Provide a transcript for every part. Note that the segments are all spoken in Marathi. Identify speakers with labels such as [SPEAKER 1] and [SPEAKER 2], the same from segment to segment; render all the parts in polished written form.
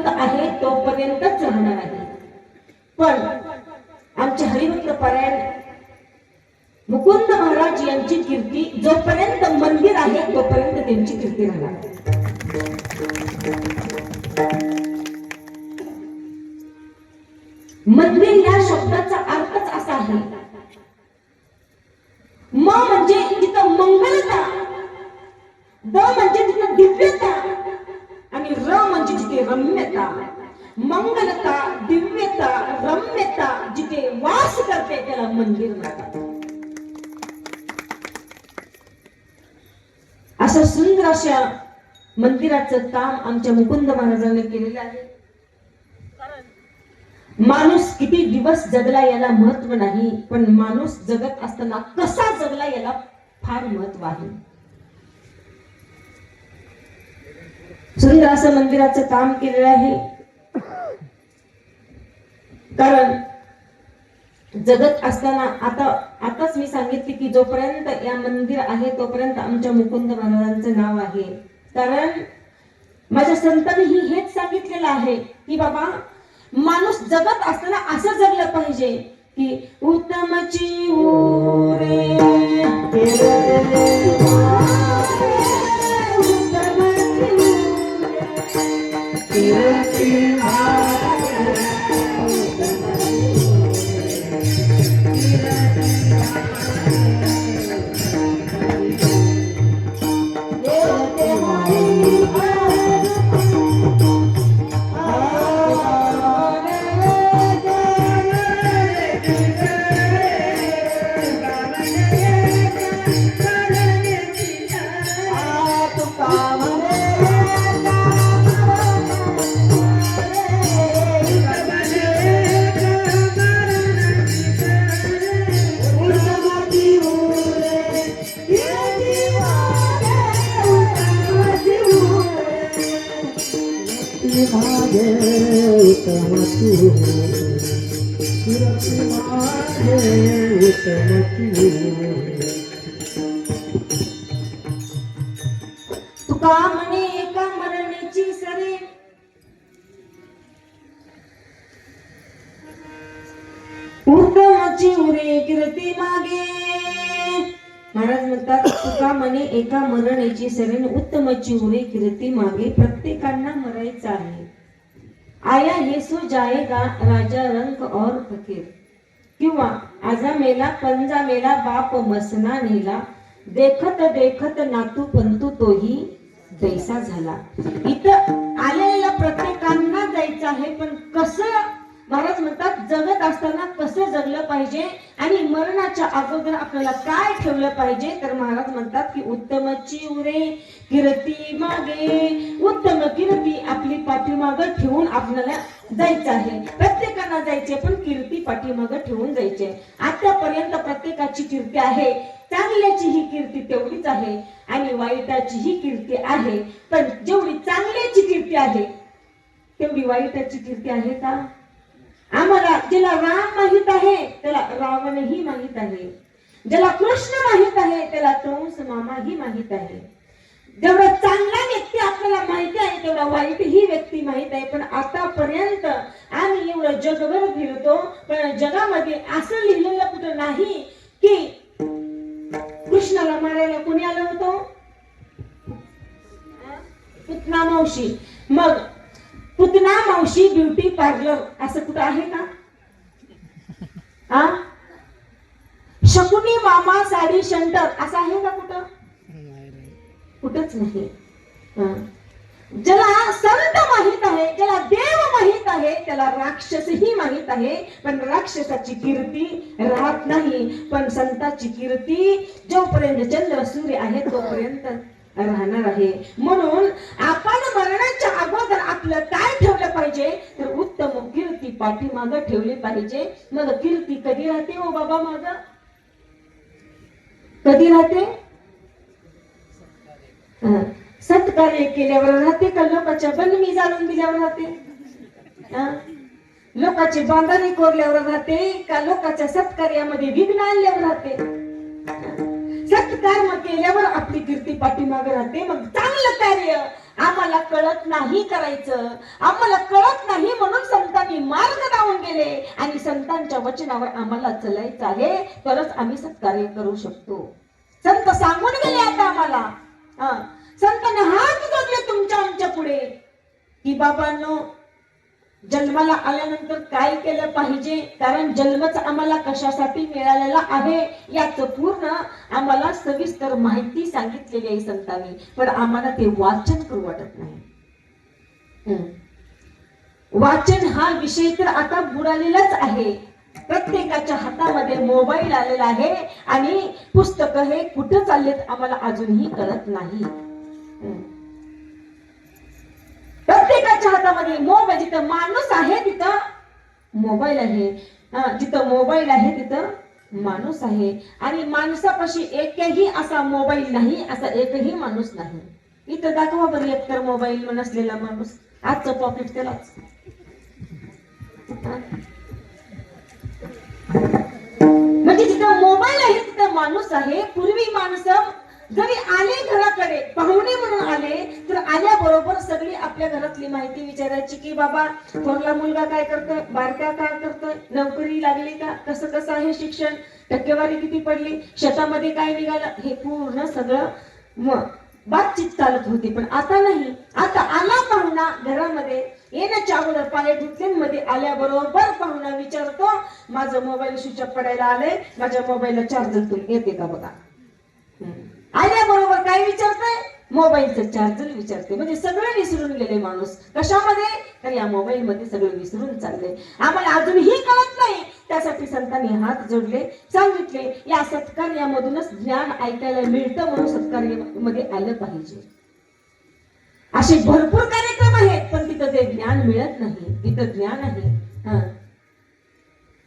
[SPEAKER 1] जिवंत आहे तोपर्यंतच राहणार आहे. पण आमचे हरिभक्त परायण मुकुंद महाराज यांची कीर्ती जोपर्यंत मंदिर आहे तोपर्यंत त्यांची कीर्ती राहणार. मंदिर या शब्दाचा अर्थच असा आहे, म म्हणजे तिथं मंगलता, द म्हणजे तिथं दिव्यता आणि र म्हणजे जिथे रम्यता. मंगलता, दिव्यता, रम्यता जिथे वास करते त्याला मंदिर म्हणतात. असं सुंदर अशा मंदिराचं काम आमच्या मुकुंद महाराजांनी केलेलं आहे. माणूस किती दिवस जगला याला महत्व नाही, पण माणूस जगत असताना कसा जगला याला फार महत्व आहे. सुंदर असं मंदिराचं काम केलेलं आहे. कारण जगत असताना आताच मी सांगितले की जोपर्यंत या मंदिर आहे तोपर्यंत आमच्या मुकुंद महाराजांचं नाव आहे. कारण माझ्या संतांनी हेच सांगितलेलं आहे की बाबा माणूस जगत असताना असं जगलं पाहिजे की उत्तमची रे तुका म्हणे एका मरणाची सरी उत्तमाची उरे कीर्ती मागे. महाराज म्हणतात तुका म्हणे एका मरणाची सरी उत्तमाची उरे कीर्ती मागे. प्रत्येकांना मरायचं आहे. आया येसू जाएगा राजा रंग और फकीर. किंवा आजा मेला पंजा मेला बाप मसना नेला. देखत देखत नातू पंतू तोही दैसा झाला. इथं आलेल्या प्रत्येकांना जायचं आहे, पण कसं महाराज म्हणतात जगत असताना कसं जगलं पाहिजे आणि मरणाच्या अगोदर आपल्याला काय ठेवलं पाहिजे. तर महाराज म्हणतात की उत्तमची उरे कीर्ती मागे. उत्तम कीर्ती आपली पाठीमागं ठेवून आपल्याला जायचं आहे. प्रत्येकाला जायचे, पण कीर्ती पाठीमागं ठेवून जायचे. आतापर्यंत प्रत्येकाची कीर्ती आहे. चांगल्याची ही कीर्ती तेवढीच आहे आणि वाईटाची ही कीर्ती आहे. पण जेवढी चांगल्याची कीर्ती आहे तेवढी वाईटाची कीर्ती आहे का? आम्हाला ज्याला राम माहित आहे त्याला रावणही माहित आहे. ज्याला कृष्ण माहित आहे त्याला कंस मामाही माहित आहे. जेवढा चांगला व्यक्ती आपल्याला माहिती आहे तेवढा वाईट ही व्यक्ती माहित आहे. पण आतापर्यंत आम्ही एवढं जगभर फिरतो, पण जगामध्ये असं लिहिलेलं कुठं नाही की कृष्णाला मारायला कोणी आलं होतं? पुतना मावशी. मग पुतना मावशी ब्युटी पार्लर असं कुठं आहे का? शकुनी मामा साडी सेंटर असं आहे का कुठं? कुठंच नाही. ज्याला संत माहित आहे, ज्याला देव माहित आहे त्याला राक्षसही माहित आहे. पण राक्षसाची कीर्ती राहत नाही, पण संताची कीर्ती जोपर्यंत चंद्र सूर्य आहे तोपर्यंत राहणार आहे. म्हणून आपण मरणाच्या अगोदर आपलं काय ठेवलं पाहिजे तर उत्तम कीर्ती पाठीमागं ठेवली पाहिजे. मग कीर्ती कधी राहते हो बाबा? माग कधी राहते? सत्कार्य केल्यावर राहते का लोकांच्या बंदमी जाणून दिल्यावर राहते? लोकांची बांधणी कोरल्यावर राहते का लोकांच्या सत्कार्यामध्ये विघ्न आणल्यावर राहते? सत्कर्म केल्यावर आपली कीर्ती पाठीमागे राहते. मग चांगलं कार्य आम्हाला कळत नाही करायचं, आम्हाला कळत नाही म्हणून संतांनी मार्ग लावून गेले आणि संतांच्या वचनावर आम्हाला चालायचं आहे, तरच आम्ही सत्कार्य करू शकतो. संत सांगून गेले आता आम्हाला. संतांनी हात जोडले तुमच्या आमच्या पुढे की बाबांनो, जन्माला आल्यानंतर काय केलं पाहिजे, कारण जन्मच आम्हाला कशासाठी मिळालेला आहे याच पूर्ण आम्हाला सविस्तर माहिती सांगितलेली आहे संतांनी, पण आम्हाला ते वाचन करू वाटत नाही. वाचन हा विषय तर आता बुडालेलाच आहे. प्रत्येकाच्या हातामध्ये मोबाईल आलेला आहे आणि पुस्तक हे कुठं चाललेत आम्हाला अजूनही कळत नाही. प्रत्येकाच्या हातामध्ये मोबाईल, जिथं माणूस आहे तिथं मोबाईल आहे, जिथं मोबाईल आहे तिथं माणूस आहे. आणि माणसापाशी एकही असा मोबाईल नाही, असा एकही माणूस नाही. इथं दाखवा बरं एकतर मोबाईल नसलेला माणूस. आजचं पॉकेट त्यालाच. म्हणजे जिथं मोबाईल आहे तिथं माणूस आहे. पूर्वी माणसं जरी आले घराकडे पाहुणे म्हणून आले तर आल्याबरोबर सगळी आपल्या घरातली माहिती विचारायची की बाबा थोरला मुलगा काय करतोय, बारका काय करतोय, नोकरी लागली का, कसं कसं आहे शिक्षण, टक्केवारी किती पडली, शेतामध्ये काय निघालं, हे पूर्ण सगळं बातचीत चालत होती. पण आता नाही. आता आला पाहुणा घरामध्ये, येण्याच्या अगोदर पाय धुतलेमध्ये आल्याबरोबर पाहुणा विचारतो माझं मोबाईल स्विच ऑफ पडायला आलंय, माझ्या मोबाईलला चार्जर येते का बघा. आल्याबरोबर काय विचारतोय, मोबाईलचं चार्जर विचारते. म्हणजे सगळं विसरून गेले माणूस. कशामध्ये, तर या मोबाईल मध्ये सगळं विसरून चालले. आम्हाला अजूनही कळत नाही. त्यासाठी संतांनी हात जोडले, सांगितले या सत्कार्यामधूनच ज्ञान ऐकायला मिळतं म्हणून सत्कार्यामध्ये आलं पाहिजे. असे भरपूर कार्यक्रम आहेत पण तिथं ते ज्ञान मिळत नाही. तिथं ज्ञान आहे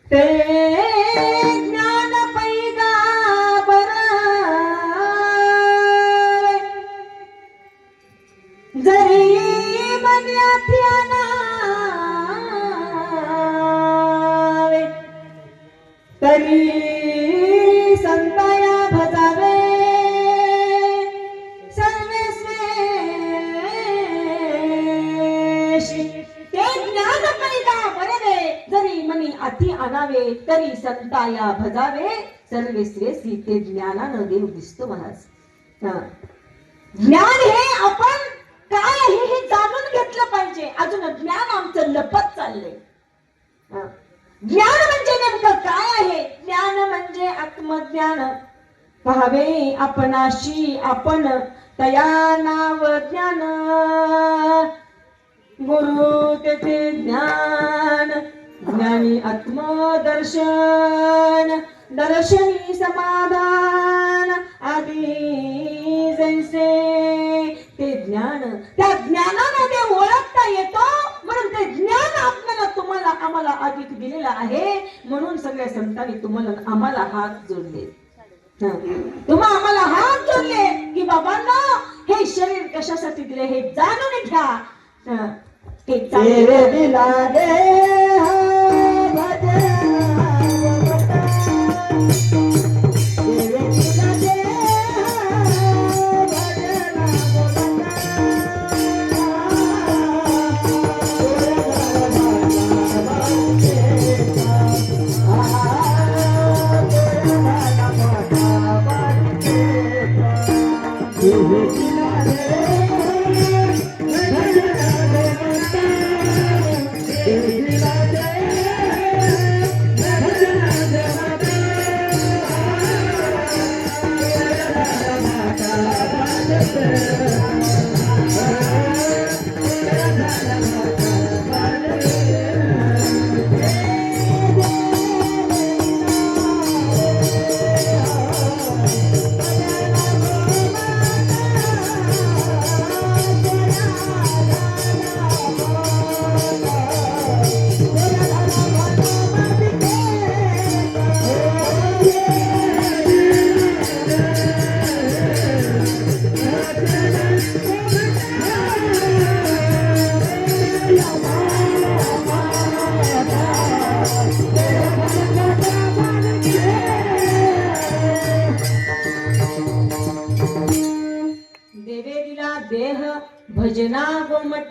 [SPEAKER 1] ते ज्ञान पैगा जरी मन्यात आणावे तरी संताया भजावे सर्वेश्वेशी. ते ज्ञान पैदा बरवे जरी मनी अति आणावे तरी संताया भजावे सर्वेश्वेशी. ते ज्ञानानं देव दिसतो महाराज. ज्ञान हे आपण काय आहे हे जाणून घेतलं पाहिजे. अजून ज्ञान आमचं लपत चाललंय. ज्ञान म्हणजे नेमकं काय आहे, ज्ञान म्हणजे आत्मज्ञान. पाहावे आपणाशी आपण तया नाव ज्ञान, गुरु तेथे ज्ञान, ज्ञानी आत्मदर्शन, दर्शनी समाधान आदी जैसे. ते ज्ञान, त्या ज्ञानाने ते ओळखता येतो म्हणून ते ज्ञान आपल्याला तुम्हाला आम्हाला अधिक दिलेलं आहे. म्हणून सगळ्या संतांनी तुम्हाला आम्हाला हात जोडले. तुम्हा आम्हाला हात जोडले की बाबांनो हे शरीर कशासाठी दिले हे जाणून घ्या. ते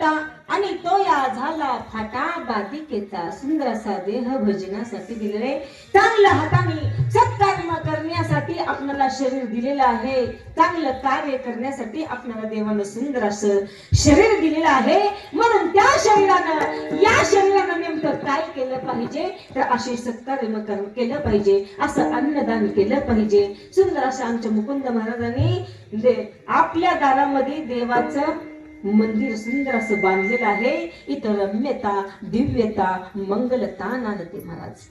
[SPEAKER 1] होता आणि तो या झाला फाटा बाधिकेचा सुंदर असा देह भजनासाठी दिलेले चांगलं हाताने सत्कर्म करण्यासाठी आपल्याला शरीर दिलेलं आहे चांगलं कार्य करण्यासाठी आपल्याला देवानं सुंदर असं शरीर दिलेलं आहे म्हणून त्या शरीरानं नेमकं काय केलं पाहिजे तर असे सत्कर्म केलं पाहिजे असं अन्नदान केलं पाहिजे सुंदर असं आमच्या मुकुंद महाराजांनी आपल्या दारामध्ये देवाचं मंदिर सुंदर असं बांधलेलं आहे इथं रम्यता दिव्यता मंगलता नांदते महाराज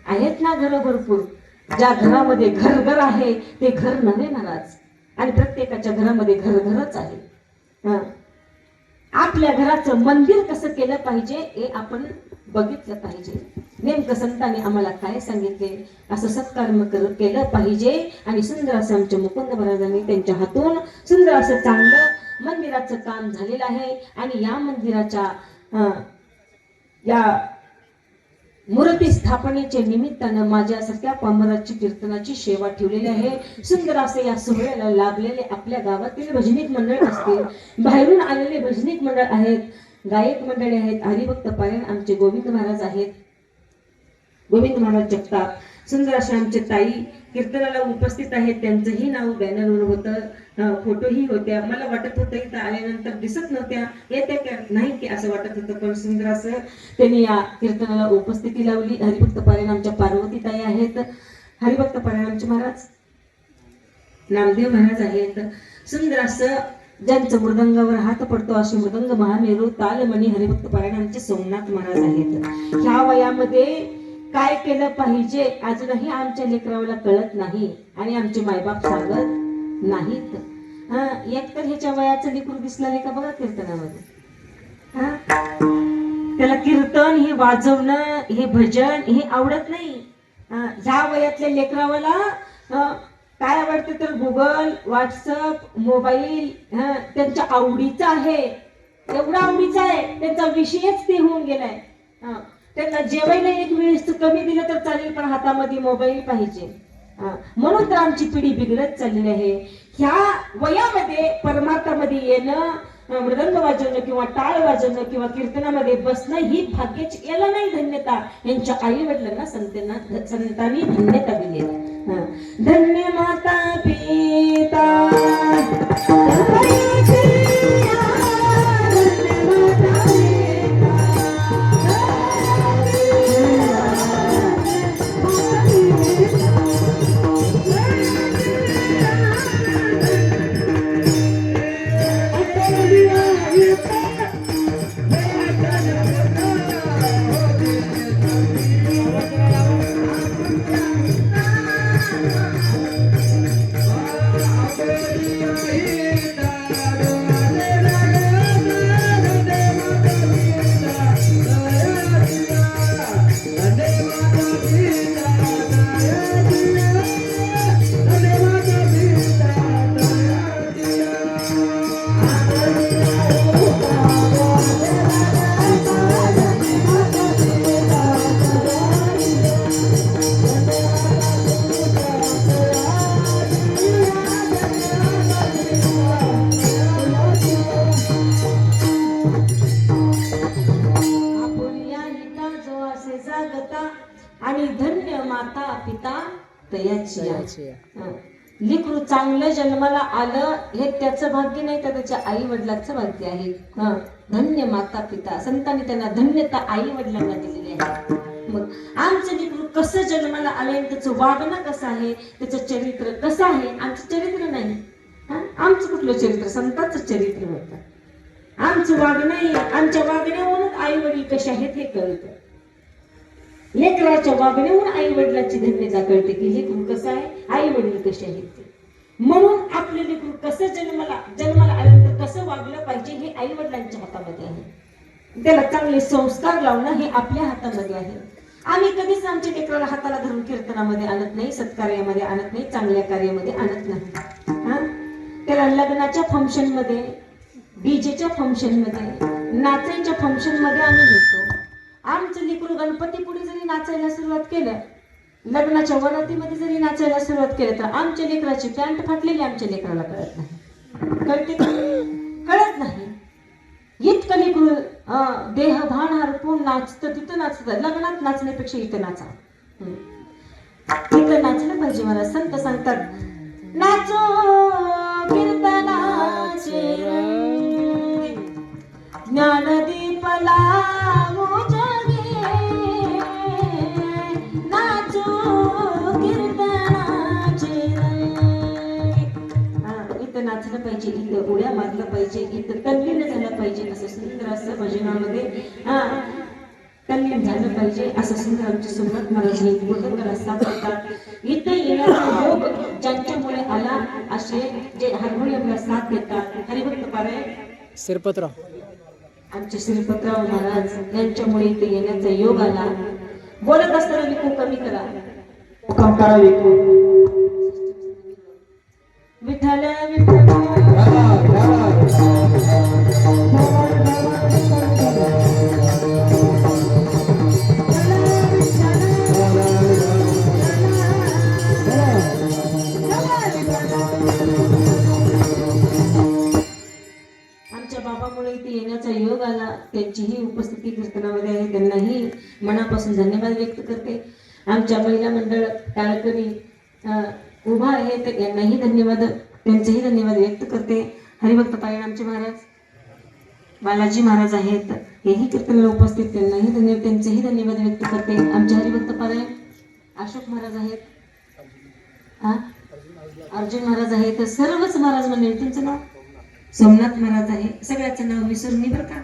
[SPEAKER 1] आहेत ना घर भरपूर ज्या घरामध्ये घर आहे ते घर नव्हे महाराज आणि प्रत्येकाच्या घरामध्ये घरच आहे आपल्या घराचं मंदिर कसं केलं पाहिजे हे आपण बघितलं पाहिजे नेमकं संतांनी आम्हाला काय सांगितले असं सत्कर्म केलं पाहिजे आणि सुंदर असं आमच्या मुकुंद महाराजांनी त्यांच्या हातून सुंदर असं चांगलं मंदिराचं काम झालेलं आहे आणि या मंदिराच्या या मूर्ती स्थापनेच्या निमित्तानं माझ्यासारख्या पामराची कीर्तनाची सेवा ठेवलेली आहे सुंदर असे या सोहळ्याला लाभलेले आपल्या गावातील भजनिक मंडळ असतील बाहेरून आलेले भजनिक मंडळ आहेत गायक मंडळी आहेत हरिभक्त पारायण आमचे गोविंद महाराज आहेत गोविंद महाराज जगताप सुंदर अशा आमचे ताई कीर्तनाला उपस्थित आहेत त्यांचंही नाव बॅनरवर होतं फोटोही होत्या मला वाटत होतं इथं आल्यानंतर दिसत नव्हत्या येत्या का नाही की असं वाटत होतं पण सुंदर असं त्यांनी या कीर्तनाला उपस्थिती लावली हरिभक्त पारायण आमच्या पार्वती ताई आहेत हरिभक्त पारायण आमचे महाराज नामदेव महाराज आहेत सुंदर असं ज्यांचं मृदंगावर हात पडतो असे मृदंग महामेरू तालमणी हरिभक्त पारायण आमचे सोमनाथ महाराज आहेत ह्या वयामध्ये काय केलं पाहिजे अजूनही आमच्या लेकराला कळत नाही आणि आमचे मायबाप सांगत नाहीत एक तर ह्याच्या वयाचं लेकरू दिसलं नाही का बघा कीर्तनामध्ये त्याला कीर्तन हे वाजवणं हे भजन हे आवडत नाही ह्या वयातल्या लेकरावाला काय आवडते तर गुगल व्हॉट्सअप मोबाईल त्यांच्या आवडीचा आहे एवढा आवडीचा आहे त्यांचा विषयच ते होऊन गेलाय त्यांना जेवायला एक वेळेस कमी दिलं तर चालेल पण हातामध्ये मोबाईल पाहिजे म्हणून तर आमची पिढी बिघडत चाललेली आहे ह्या वयामध्ये परमार्थामध्ये येणं मृदंग वाजवणं किंवा टाळ वाजवणं किंवा कीर्तनामध्ये बसणं ही भाग्याची याला नाही धन्यता यांच्या आई वडिलांना संतांनी धन्यता दिली धन्य माता पिता आणि धन्य माता पिता तयाची लेकरू चांगलं जन्माला आलं हे त्याचं भाग्य नाही तर त्याच्या आई वडिलांचं भाग्य आहे धन्य माता पिता संतांनी त्यांना धन्यता आई वडिलांना दिलेली आहे मग आमचं लेकरू कसं जन्माला आलंय त्याचं वागणं कसं आहे त्याचं चरित्र कसं आहे आमचं चरित्र नाही आमचं कुठलं चरित्र संतांचं चरित्र होतं आमचं वागणं आमच्या वागण्यावरून आई वडील कसे आहेत हे कळतं लेकराच्या वागण्यावरून आई वडिलांची धन्यता कळते की लेकरू कसं आहे आई वडील कसे आहेत ते म्हणून आपले लेकरू कसं जन्माला आल्यानंतर कसं वागलं पाहिजे हे आई वडिलांच्या हातामध्ये आहे त्याला चांगले संस्कार लावणं हे आपल्या हातामध्ये आहे आम्ही कधीच आमच्या लेकराला हाताला धरून कीर्तनामध्ये आणत नाही सत्कार्यामध्ये आणत नाही चांगल्या कार्यामध्ये आणत नाही त्याला लग्नाच्या फंक्शन मध्ये डीजेच्या फंक्शन मध्ये नाचायच्या फंक्शन मध्ये आम्ही घेतो आमचं लेकरू गणपती पुढे जरी नाचायला सुरुवात केलं लग्नाच्या वरातीमध्ये जरी नाचायला सुरुवात केलं तर आमच्या लेकराची पॅन्ट फाटलेली आमच्या लेकराला कळत नाही कळते कळत नाही इतकं लेकरू देह भान हरपून नाचतं, तिथं नाचतं. लग्नात नाचण्यापेक्षा इथं नाचा. तिथं नाचलं पाहिजे. मला संत सांगतात, नाचो कीर्तनाचे रंगी, ज्ञानदीप लावू जगी, नाचो कीर्तनाचे रंगी. इथं नाचलं पाहिजे, इथं उड्या मारलं पाहिजे, इथं तल्लीन झालं पाहिजे. असं सुंदर असं भजनामध्ये तल्लीन झालं पाहिजे. असं सुंदर आमचे सोमनाथ महाराज हे भूतंगला साथ देतात. इथे येण्याचा योग ज्यांच्यामुळे आला, असे जे हार्मोनियमला साथ देतात. हरिभक्त पारायण
[SPEAKER 2] शिरपतराव,
[SPEAKER 1] आमचे श्रीपतराव महाराज यांच्यामुळे इथे येण्याचा योग आला. बोलत असताना विकू कमी करा, विठ्ठल विठ्ठल. आमच्या बाबामुळे इथे येण्याचा योग आला. त्यांचीही उपस्थिती कीर्तनामध्ये आहे, त्यांनाही मनापासून धन्यवाद व्यक्त करते. आमच्या महिला मंडळ टाळकरी उभा आहे, तर यांनाही धन्यवाद, त्यांचेही धन्यवाद व्यक्त करते. हरिभक्त पारायण आमचे महाराज बालाजी महाराज आहेत, हेही कीर्तनाला उपस्थित, त्यांनाही धन्यवाद, त्यांचेही धन्यवाद व्यक्त करते. आमचे हरिभक्त पारायण अशोक महाराज आहेत, अर्जुन महाराज आहेत, सर्वच महाराज मंडळी. तुमचं नाव सोमनाथ महाराज आहे. सगळ्याचं नाव विसरून नाही बरं का,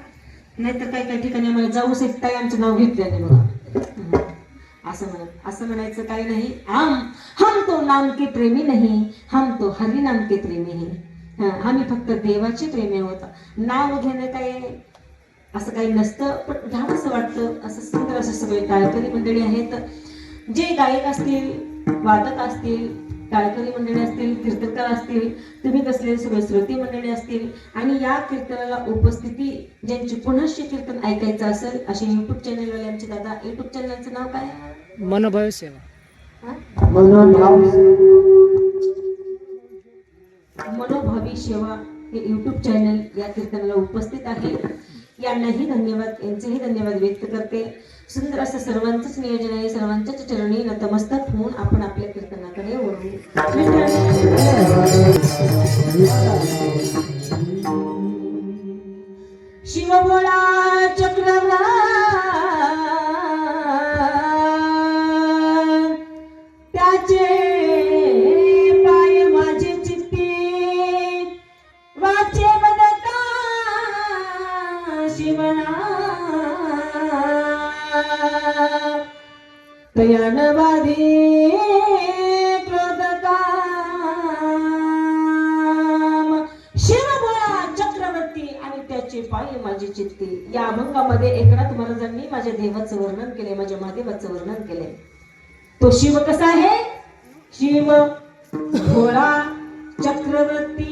[SPEAKER 1] नाहीतर काही काही ठिकाणी आम्हाला जाऊ शकताय आमचं नाव घेतल्याने बघा. असं म्हणायचं काही नाही. हम तो नाम के प्रेमी नहीं, हम तो हरि नाम के प्रेमी है. आम्ही फक्त देवाचे प्रेमी आहोत. नाव घेणं काही असं काही नसतं, पण घ्यावंसं वाटतं. असं सुंदर असं सगळे टाळकरी मंडळी आहेत, जे गायक असतील, वादक असतील, टाळकरी मंडळी असतील, कीर्तनकार असतील, तुम्ही कसले सगळे श्रोते मंडळी असतील, आणि या कीर्तनाला उपस्थिती ज्यांची पुनश्च कीर्तन ऐकायचं असेल, असे युट्यूब चॅनलवाले आमचे दादा. युट्यूब चॅनलचं नाव काय?
[SPEAKER 2] मनोभाव सेवा.
[SPEAKER 1] मनोभावी सेवा हे युट्यूब चॅनल या कीर्तनाला उपस्थित आहे. यांनाही धन्यवाद, यांचेही धन्यवाद व्यक्त करते. सुंदर असं सर्वांचंच नियोजन आहे. सर्वांच्याच चरणी नतमस्तक होऊन आपण आपल्या कीर्तनाकडे वळू. शिवभोळा चक्रवर्ती त्याचे पाय माझे चित्ती वाचे बदता शिवना तयानवादी क्रोधकाम. शिवभोळा चक्रवर्ती आणि त्याचे पाय माझी चित्ती. या अभंगामध्ये एकनाथ महाराजांनी माझ्या देवाचं वर्णन केले, माझ्या महादेवाचं वर्णन केले. तो शिव कसा आहे? शिव भोळा चक्रवर्ती.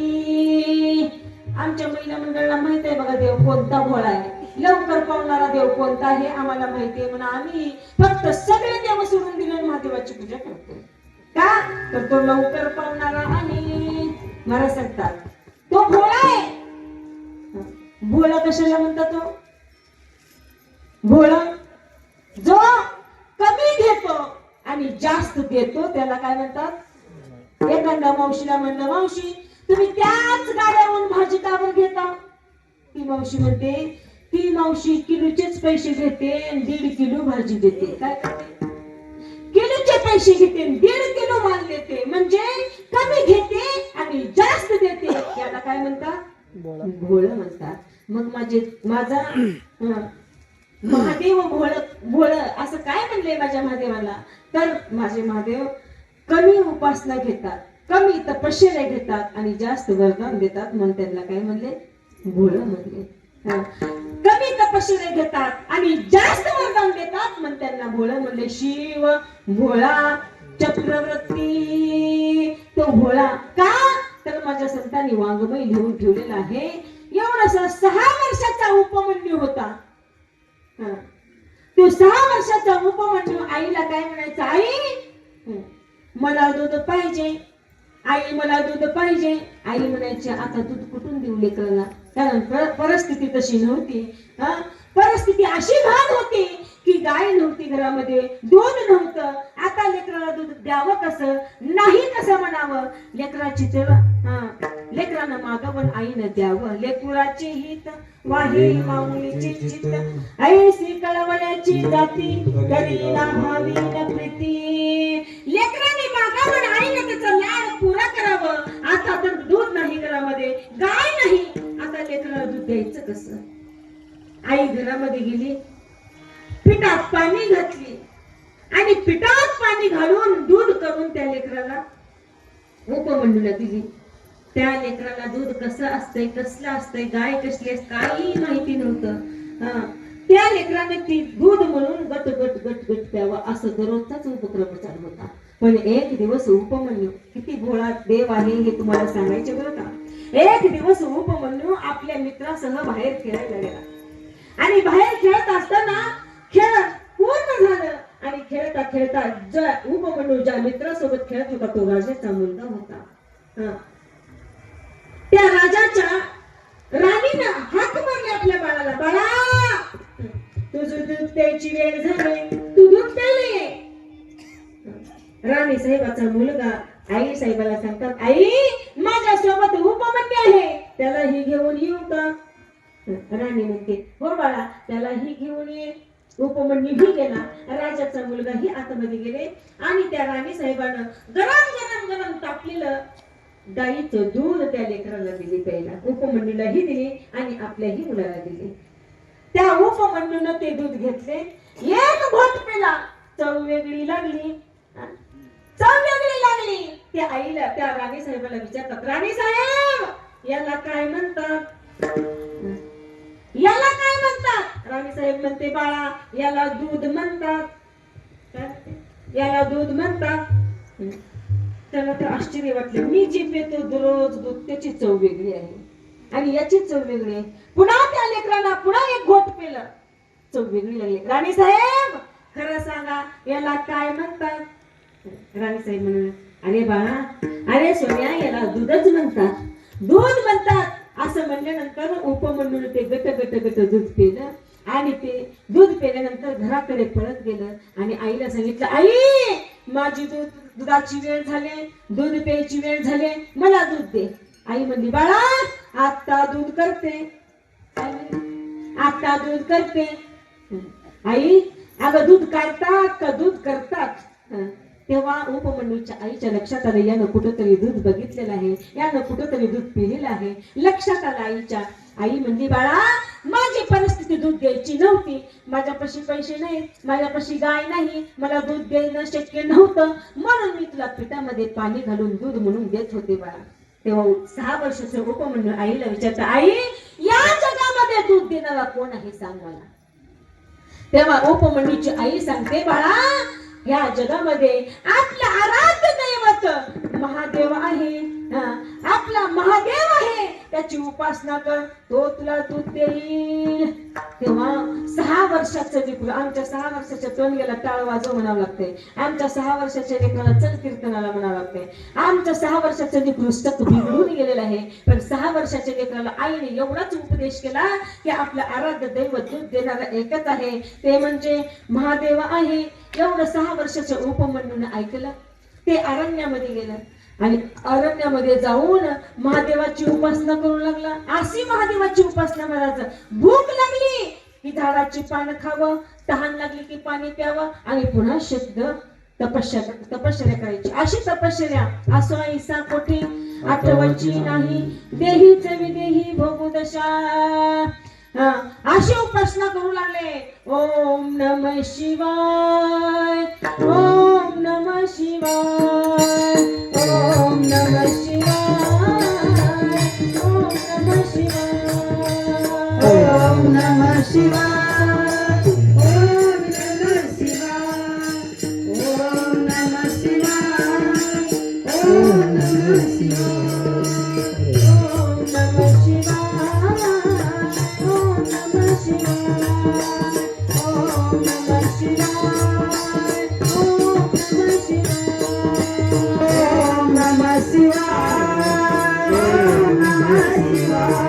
[SPEAKER 1] आमच्या महिला मंडळाला माहित आहे बघा देव कोणता भोळा आहे. लवकर पावणारा देव कोणता आहे आम्हाला माहिती आहे, म्हणून आम्ही फक्त सगळे देव सोडून दिले महादेवाची पूजा करतो. का तर तो लवकर पावणारा आणि मला सांगतात तो भोळा आहे. भोळा कशाला म्हणतात? तो भोळा जो कमी घेतो आणि जास्त देतो त्याला काय म्हणतात? एखाद्या मावशीला म्हणलं, मावशी तुम्ही त्याच गाड्यावरून भाजी का बरं घेता? ती मावशी म्हणते, ती मावशी किलोचेच पैसे घेते आणि 1.5 किलो भाजी देते. काय करते? किलोचे पैसे घेते, 1.5 किलो माल देते, म्हणजे कमी घेते आणि जास्त देते. याला काय म्हणतात? भोळं म्हणतात. मग माझा महादेव भोळ असं काय म्हणले माझ्या महादेवाला? तर माझे महादेव कमी उपासना घेतात, कमी तपश्चर्या घेतात आणि जास्त वरदान देतात, म्हणून त्यांना काय म्हणले? भोळ म्हणले. कमी तपश्चर्या घेतात आणि जास्त वरदान देतात म्हणून त्यांना भोळ म्हणले. शिव भोळा चक्रवर्ती. तो भोळा का? तर माझ्या संतांनी वाङ्मय लिहून ठेवलेला आहे. एवढासा 6 वर्षाचा उपमन्यू होता. तो 6 वर्षाचा उपमन्यू आईला काय म्हणायचं? आई मला दूध पाहिजे, आई मला दूध पाहिजे. आई म्हणायची आता दूध कुठून देऊ लेकराला? कारण परिस्थिती तशी नव्हती. परिस्थिती अशी घाण होती की गाय नव्हती घरामध्ये, दूध नव्हतं. आता लेकराला दूध द्यावं कसं, नाही कसं म्हणावं. लेकराची लेकरानं मागावं आईनं द्यावं. लेकराचे हित वाहे माऊलीचे चित्त, ऐसी कळवण्याची जाती करी ना भावी न प्रीती. लेकराने मागावं आईनं त्याचा लाड पुरा करावं. आता तर दूध नाही घरामध्ये, गाय नाही, आता लेकराला दूध द्यायचं कसं. आई घरामध्ये गेली, पिठात पाणी घातली आणि पिठात पाणी घालून दूध करून त्या लेकराला उपमंडूला दिली. त्या लेकराला दूध कसं असतंय, कसलं असतंय, गाय कसली असते, काही माहिती नव्हतं. त्या लेकराने ती दूध म्हणून गट गट गट गट प्यावं असं दररोजचाच उपक्रम चालू होता. पण एक दिवस उपमन्यू, किती भोळा देव आहे हे तुम्हाला सांगायचे बरं का. एक दिवस उपमन्यू आपल्या मित्रासह बाहेर खेळायला गेला आणि बाहेर खेळत असताना खेळ पूर्ण झालं आणि खेळता खेळता ज्या उपमन्यू ज्या मित्रासोबत खेळत होता तो राजाचा मुलगा होता. त्या राजाच्या राणीनं हाक मारली आपल्या बाळाला, बाळा तुझं दूध प्यायची वेळ झाली, तू दूध प्यायले. राणी साहेबाचा मुलगा आई साहेबाला सांगतात, आई माझ्यासोबत उपमन्यू आहे, त्याला ही घेऊन येऊ का. राणी म्हणते, हो बाळा त्याला ही घेऊन ये. उपमन्यू ही गेला, राजाचा मुलगा ही आतमध्ये गेले आणि त्या राणी साहेबानं गरम गरम गरम तापलेलं गाईचं दूध त्या लेकराला दिली प्यायला. उपमन्यूलाही दिली आणि आपल्याही मुलाला दिली. त्या उपमन्यूनं ते दूध घेतले, एक घोट पिला, चव वेगळी लागली, चव वेगळी लागली. त्या आईला त्या राणी साहेबाला विचारतात, राणी साहेब याला काय म्हणतात, याला काय म्हणतात. राणी साहेब म्हणते, बाळा याला दूध म्हणतात, याला दूध म्हणतात. त्याला तर आश्चर्य वाटले, मी जी पितो दररोज दूध त्याची चव वेगळी आहे आणि याची चव वेगळी आहे. पुन्हा त्या लेकरांना पुन्हा एक घोट पिलं, चव वेगळी लागली. राणी साहेब खरं सांगा याला काय म्हणतात. राणी साहेब म्हणून, अरे बाळा, अरे सोन्या याला दूधच म्हणतात, दूध म्हणतात. असं म्हणल्यानंतर उपमन्यूने ते गट गट गट दूध पिलं आणि ते दूध पिल्यानंतर घराकडे पळत गेलं आणि आईला सांगितलं, आई माझी दुधाची वेळ झाली, दूध प्यायची वेळ झाली, मला दूध दे. आई म्हणली, बाळा आता दूध करते, आता दूध करते. आई अगं दूध काढतात का दूध करतात. तेव्हा उपमन्यूच्या आईच्या लक्षात आलं, यानं कुठंतरी दूध बघितलेलं आहे, यानं कुठंतरी दूध पिलेलं आहे. लक्षात आलं आईच्या. आई म्हणली, बाळा माझी परिस्थिती दूध द्यायची नव्हती, माझ्यापाशी पैसे नाहीत, माझ्यापाशी गाय नाही, मला दूध देणं शक्य नव्हतं, म्हणून मी तुला पिठामध्ये पाणी घालून दूध म्हणून देत होते बाळा. तेव्हा 6 वर्षाचे उपमन्यू आईला विचारतं, आई या जगामध्ये दूध देणारा कोण आहे सांग मला. तेव्हा उपमन्यूची आई सांगते, बाळा या जगामध्ये आपला आराध्य दैवत महादेव आहे, आपला महादेव आहे, त्याची उपासना कर, तो तुला दूध देईल. तेव्हा 6 वर्षाचं लेकरू, आमच्या 6 वर्षाच्या टोनग्याला टाळ वाजव म्हणावं लागते, आमच्या 6 वर्षाच्या लेकराला चल कीर्तनाला म्हणावं लागते, आमच्या 6 वर्षाचं लेकरू सत बिघडून गेलेलं आहे. पण 6 वर्षाच्या लेकराला आईने एवढाच उपदेश केला की आपलं आराध्य दैवत दूध देणारा एकच आहे, ते म्हणजे महादेव आहे. एवढं 6 वर्षाच्या उपमन्यूने ऐकलं. ते अरण्यामध्ये गेलं आणि अरण्यामध्ये जाऊन महादेवाची उपासना करू लागला. अशी महादेवाची उपासना करायचं, भूक लागली की झाडाची पानं खावं, तहान लागली की पाणी प्यावं आणि पुन्हा शुद्ध तपश्चर्या करायची. अशी तपश्चर्या असो ऐसा कोठे आठवायची नाही, देहीच विदेही भोगुदशा. अशी उपासना करू लागले. ओम नमः शिवाय, ओम नमः शिवाय, ओम नमः शिवाय, ओम नमः शिवाय, ओम नमः शिवाय, ओम नमः शिवाय, ओम नमः शिवाय, ओम नमः शिवाय, ओम नमः शिवाय, ओम नमः शिवाय, ओम नमः शिवाय, ओम नमः शिवाय, ओम नमः शिवाय, ओम नमः शिवाय,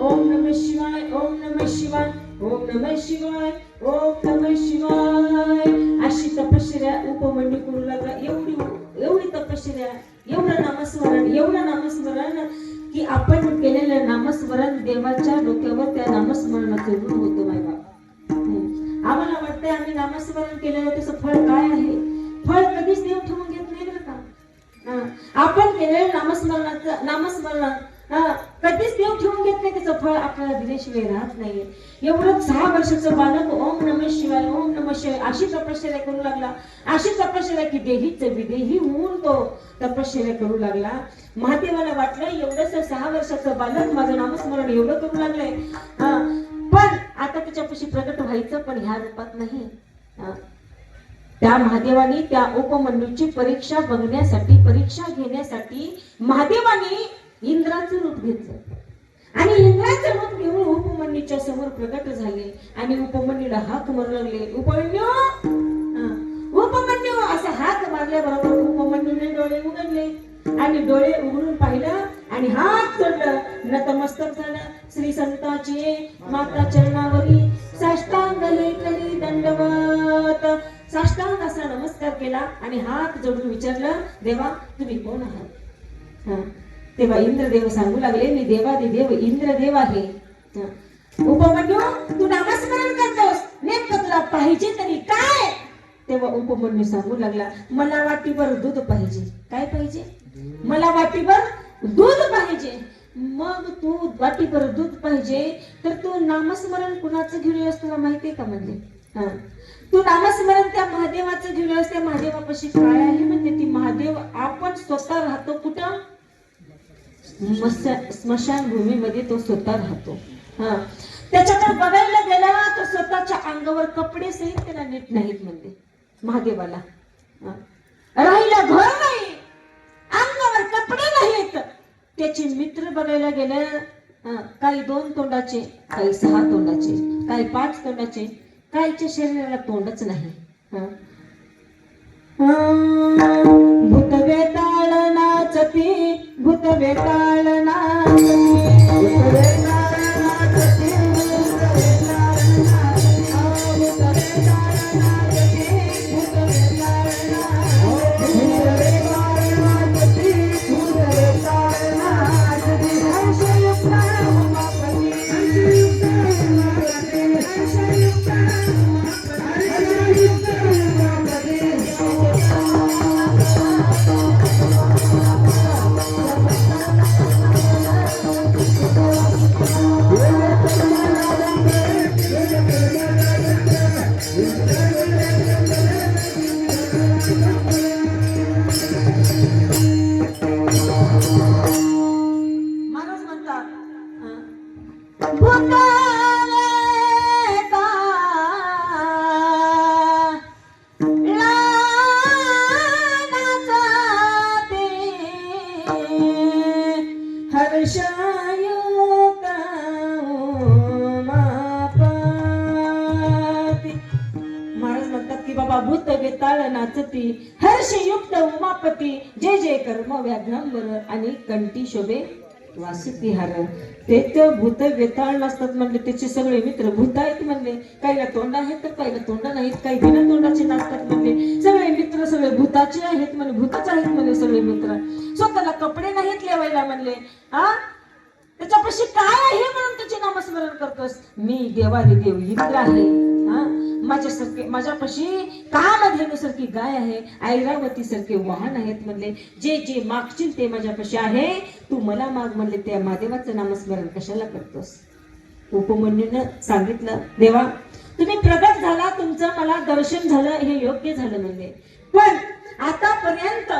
[SPEAKER 1] ओम नमः शिवाय ओम नमः शिवाय ओम नमः शिवाय ओम नमः शिवाय अशी तपश्चर्या उपमंडू करू लागला. एवढी तपश्चर्या, एवढं नामस्मरण की आपण केलेलं नामस्मरण देवाच्या डोक्यावर त्या नामस्मरणाचं ऋण होतं माय बाबा. आम्हाला वाटतंय आम्ही नामस्मरण केलेलं त्याचं फळ काय आहे. फळ कधीच देव ठेवून घेत नाही बरं का. आपण केलेलं नामस्मरण कधीच देव ठेवून घेत नाही, त्याचं फळ आपल्याला दिल्याशिवाय राहत नाहीये. एवढं 6 वर्षाचं बालक ओम नमः शिवाय ओम नमः शिवाय अशी तपश्चर्या करू लागला. अशी तपश्चर्या की देहीचं विदेही होऊन तो तपश्चर्या करू लागला. महादेवाला वाटलं एवढंच 6 वर्षाचं बालक माझं नामस्मरण एवढं करू लागलंय, पण आता त्याच्यापाशी प्रगट व्हायचं, पण ह्या रूपात नाही. त्या महादेवानी त्या उपमन्यूची परीक्षा घेण्यासाठी महादेवानी इंद्राचं रूप घेतलं आणि इंद्राचं रूप घेऊन उपमन्यूच्या समोर प्रगट झाले आणि उपमन्यूला हाक मारू लागले. उपमन्यू असं हाक मारल्याबरोबर उपमन्यूने डोळे उघडले आणि डोळे उघडून पाहिलं आणि हात जोडलं, नतमस्तक झालं. श्री संताचे माता चरणावरी साष्टांग लेखली दंडवत, साष्टांग असा नमस्कार केला आणि हात जोडून विचारलं, देवा तुम्ही कोण आहात. तेव्हा इंद्रदेव सांगू लागले, मी देवादिदेव इंद्रदेव आहे. उपमन्यू तू नामस्मरण करतोस, नेमकं तुला पाहिजे तरी काय. तेव्हा उपमन्यू सांगू लागला, मला वाटीभर दूध पाहिजे. काय पाहिजे. मला वाटीभर दूध पाहिजे. मग तू वाटीभर दूध पाहिजे तर तू नामस्मरण कुणाचं घेऊन तुला माहितीये का. म्हणजे तू नामस्मरण त्या महादेवाचं घेऊन त्या महादेवापाशी काय आहे. म्हणजे ती महादेव आपण स्वतः राहतो कुठं, स्मशान भूमीमध्ये तो स्वतः राहतो. त्याच्याकडे बघायला गेला तर स्वतःच्या अंगावर कपडे सहित त्याला नीट नाहीत. म्हणजे महादेवाला राहिला घर नाही, अंगावर कपडे नाहीत. त्याचे मित्र बघायला गेले, काही 2 तोंडाचे, काही 6 तोंडाचे, काही 5 तोंडाचे, काहीच्या शरीराला तोंडच नाही. भूत वेताळ नाचती, भूत वेताळ नाचती, भूत वेताळ नाचती, भूत वेताळ नाचती, भूत वेताळ नाचती, भूत वेताळ नाचती, भूत वेताळ नाचती, भूत वेताळ नाचती. हर्षयुक्त उमापती, हर्षयुक्त उमापती, हर्षयुक्त भूत वेताळ नाचती, हर्षयुक्त उमापती, जय जय कर्म व्याघ्रांबर आणि कंठी शोभे वासुकी हार. ते भूत वेताळ नसतात म्हणले, त्याचे सगळे मित्र भूत आहेत म्हणले. काहीला तोंड आहेत तर काहीला तोंड नाहीत, काही बिना तोंडाचे नाचतात म्हणले. सगळे मित्र सगळे भूताचे आहेत म्हणले, भूतच आहेत म्हणले सगळे मित्र. स्वतःला कपडे नाहीत लेवायला म्हणले. त्याच्यापाशी काय आहे म्हणून त्याचे नामस्मरण करतोस. मी देवादिदेव इंद्र आहे. माझ्यासारखे माझ्यापाशी कामधेनुसारखी गाय आहे, ऐरावती सारखे वाहन आहेत म्हणले. जे जे मागशील ते माझ्यापाशी आहे, तू मला माग म्हणले. त्या महादेवाचं नामस्मरण कशाला करतोस. उपमन्यूनं सांगितलं, देवा तुम्ही प्रगट झाला, तुमचं मला दर्शन झालं, हे योग्य झालं म्हणले. पण आतापर्यंत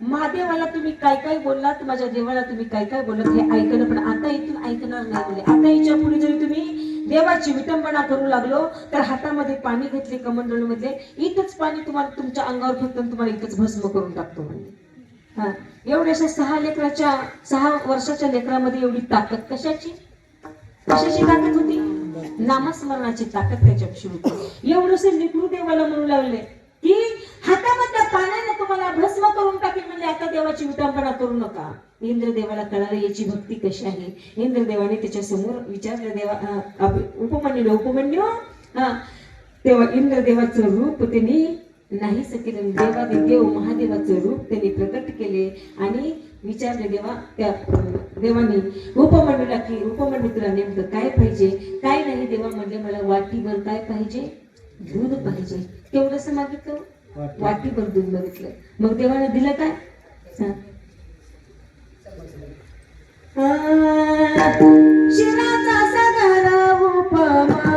[SPEAKER 1] महादेवाला तुम्ही काय काय बोललात, माझ्या देवाला तुम्ही काय काय बोललात हे ऐकलं, पण आता इथून ऐकणार नाही बोलले. आता याच्या पुढे जरी तुम्ही देवाची विटंबना करू लागलो तर हातामध्ये पाणी घेतले कमंडलूमधले, इथंच पाणी तुम्हाला तुमच्या अंगावर फेकतो, तुम्हाला इथंच भस्म करून टाकतो म्हणजे. हा, एवढ्याशा 6 वर्षाच्या लेकरामध्ये एवढी ताकद कशाची ताकद होती? नामस्मरणाची ताकद त्याच्यापाशी होती. एवढंस लेकरू देवाला म्हणू लागले की हातामधल्या पाण्याने तुम्हाला भस्म करून टाकेल म्हणजे आता देवाची विटंबना करू नका. इंद्रदेवाला कळालं याची भक्ती कशी आहे. इंद्रदेवाने त्याच्या समोर विचारलं, देवा उपमन्यू तेव्हा इंद्रदेवाचं रूप त्यांनी नाहीच केलं. देव महादेवाचं रूप त्यांनी प्रकट केले आणि विचारले त्या देवानी उपमंडूला की उपमंडू तुला नेमकं काय पाहिजे? काय नाही देवा म्हणले, मला वाटीभर काय पाहिजे? दूध पाहिजे. तेवढंच मागितलं, वाटीभर दूध मागितलं. मग देवाने दिलं काय? शिराचा सागर उपमा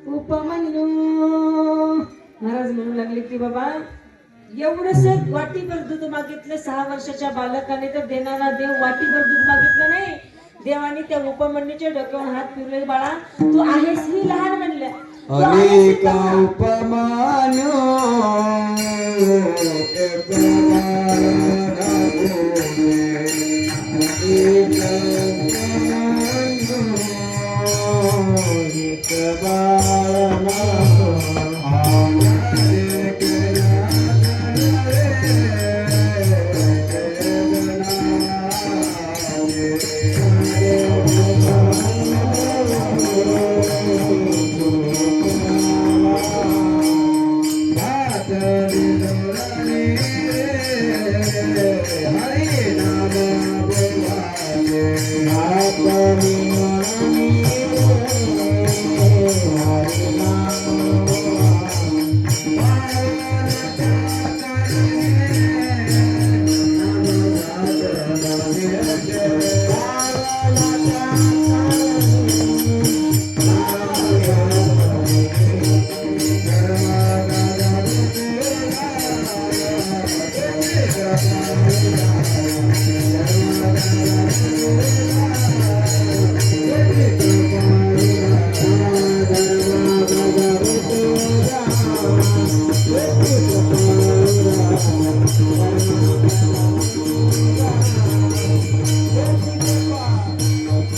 [SPEAKER 1] उपमन्यू महाराज म्हणू लागले की बाबा एवढंच वाटीभर दूध मागितलं 6 वर्षाच्या बालकाने, तर देणारा देव वाटीभर दूध मागितलं नाही. देवाने त्या उपमन्यूच्या डोक्यावर हात फिरले, बाळा तू आहेस ही लहान म्हणलं.
[SPEAKER 3] अनेक उपमान्यो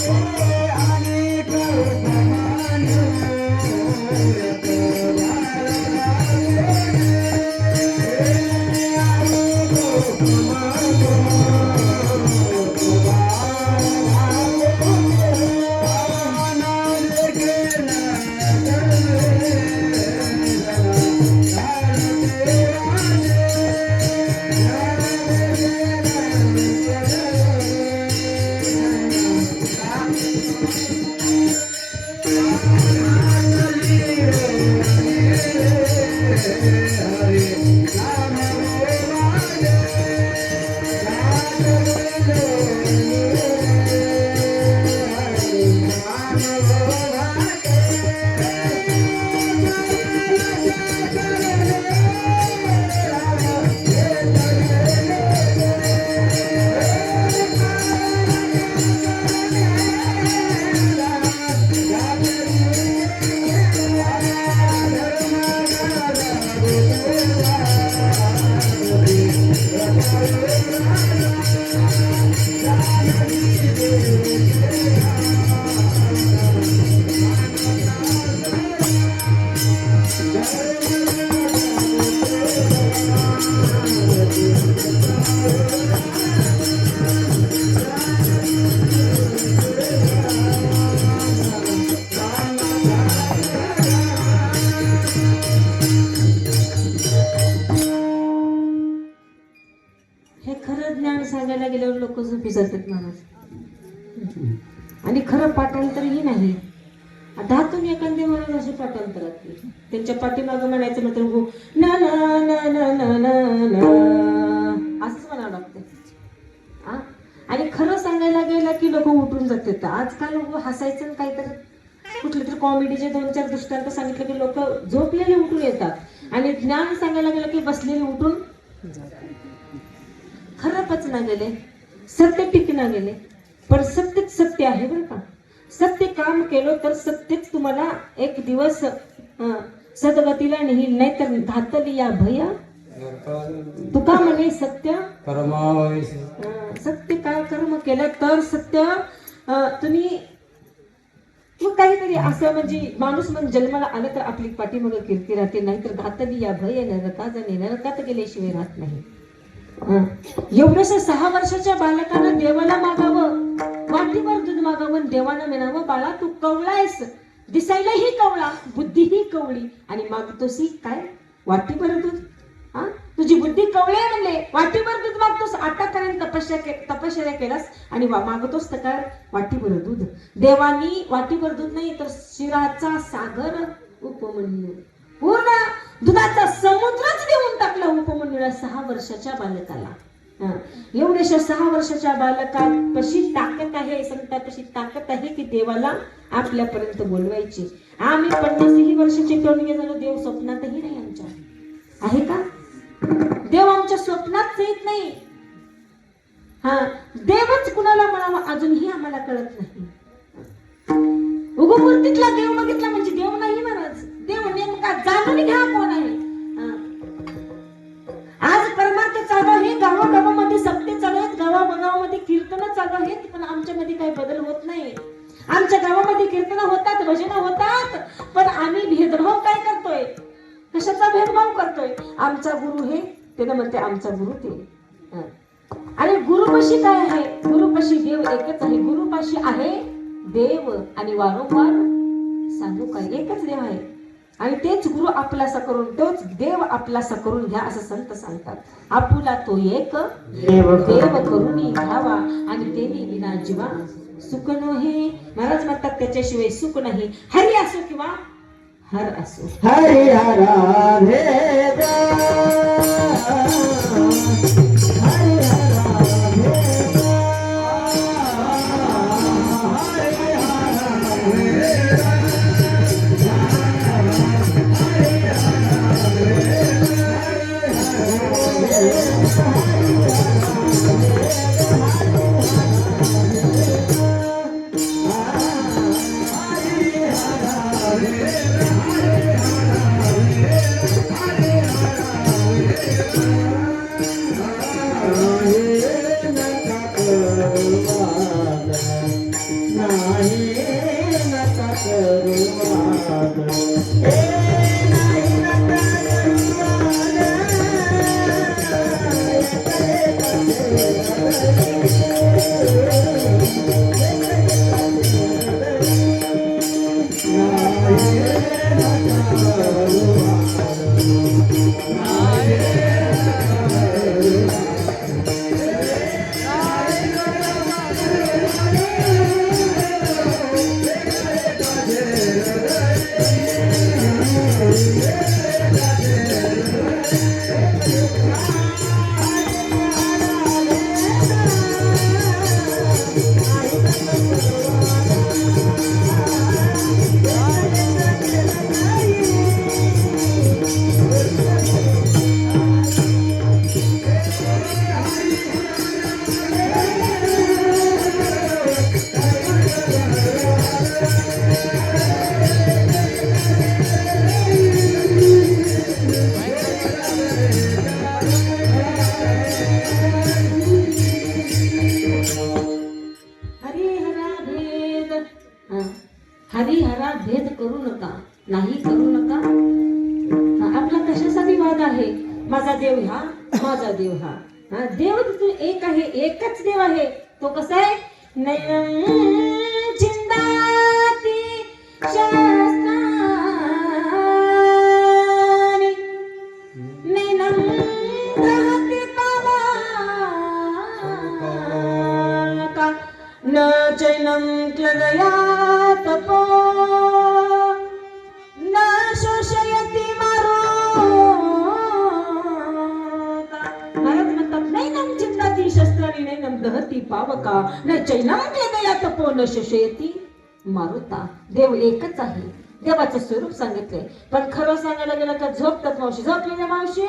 [SPEAKER 1] Yeah. हे खरं ज्ञान सांगायला गेल्यावर लोक झोपी जातात महाराज. आणि खरं पाठांतरही नाही. धातून एखादे महाराज असे पाठांतरात त्यांच्या पाठीमागं म्हणायचं मात्र हो ना ना ना ना ना ना ना असंच म्हणावं लागतं. आणि खरं सांगायला गेलं की लोक उठून जातात. आजकाल लोक हसायचं आणि काहीतरी कुठले तरी कॉमेडीचे 2-4 दृष्टांत सांगितलं की लोक झोपलेले उठून येतात आणि ज्ञान सांगायला गेलं की बसलेले उठून खरं पचना गेले, सत्य टिकना गेले. पण सत्यच सत्य आहे बरं का. सत्य काम केलं तर सत्यच तुम्हाला एक दिवस सद्गतीला नेईल, नाही तर धातली या भया तुका म्हणे सत्य सत्य काय कर्म केलं तर सत्य तुम्ही मग काहीतरी असं म्हणजे माणूस मग जन्माला आलं तर आपली पाठीमाग कीर्ती राहते, नाही तर घातली या भय नरका जाणे, नरकात गेल्याशिवाय राहत नाही. एवढंसं 6 वर्षाच्या बालकानं देवाला मागावं, वाटीभर दूध मागावं, देवानं म्हणावं बाळा तू कवळायस, दिसायलाही कवळा, बुद्धीही कवळी आणि मागतोसी काय वाटीभर दूध. तुझी बुद्धी कवळी आहे म्हणले, वाटीभर दूध मागतोस, आतापर्यंत तपश्चर्या केलास आणि मागतोस तर काय वाटीभर दूध. देवानी वाटीभर दूध नाही तर शिराचा सागर उपमन्यू, पूर्ण दुधाचा समुद्रच देऊन टाकला उपमन्यूला 6 वर्षाच्या बालकाला. एवढ्याशा 6 वर्षाच्या बालकापाशी ताकद आहे, संतापाशी ताकद आहे की देवाला आपल्यापर्यंत बोलवायची. आम्ही 50ही वर्षाचे टोणगे झालो, देव स्वप्नातही नाही आमच्या आहे का. देव आमच्या स्वप्नात येत नाही. देवच कुणाला म्हणावा अजूनही आम्हाला कळत नाही. उगमूर्तीतला देव बघितला म्हणजे देव नाही महाराज. देव नेमका जाणून घ्या कोण आहे. आज परमार्थ चालू आहे, गावागावामध्ये सप्ते चालू आहेत, गावागावामध्ये कीर्तन चालू आहेत, पण आमच्यामध्ये काही बदल होत नाही. आमच्या गावामध्ये कीर्तन होतात, भजन होतात, पण आम्ही भेदभाव काय करतोय, कशाचा भेदभाव करतोय. आमचा गुरु हे त्यानं म्हणते आमचा गुरु ते. आणि गुरुपाशी काय आहे, गुरुपाशी देव एकच आहे. गुरुपाशी आहे देव आणि वारंवार सांगू काय एकच देव आहे आणि तेच गुरु आपलासा करून, तोच देव आपलासा करून घ्या असं संत सांगतात. आपुला तो एक देव करून घ्यावा आणि तेने विना जीवा सुख नव्हे. महाराज म्हणतात त्याच्याशिवाय सुख नाही. हरी असो किंवा हर असो.
[SPEAKER 3] हरी हरा भेद नाही नका
[SPEAKER 1] हरिहरा भेद करू नका, नाही करू नका. आपला कशासाठी वाद आहे? माझा देव हा, माझा देव हा. देव तिथून एक आहे, एकच देव आहे. तो कसा आहे? नैनं चिंदाती शास्त्राणि नैनं दहति पावका न चैनं क्लदया तपो न शोषयति मारुता. महाराज म्हणतात नैनं चिंदाती शस्त्राणि नैनं दहति पावका न चैनं क्लदया तपो न शोषयति मारुता. देव एकच आहे. देवाचं स्वरूप सांगितलंय. पण खरं सांगायला गेलं तर झोपतात मावशी. झोपलेल्या मावशी,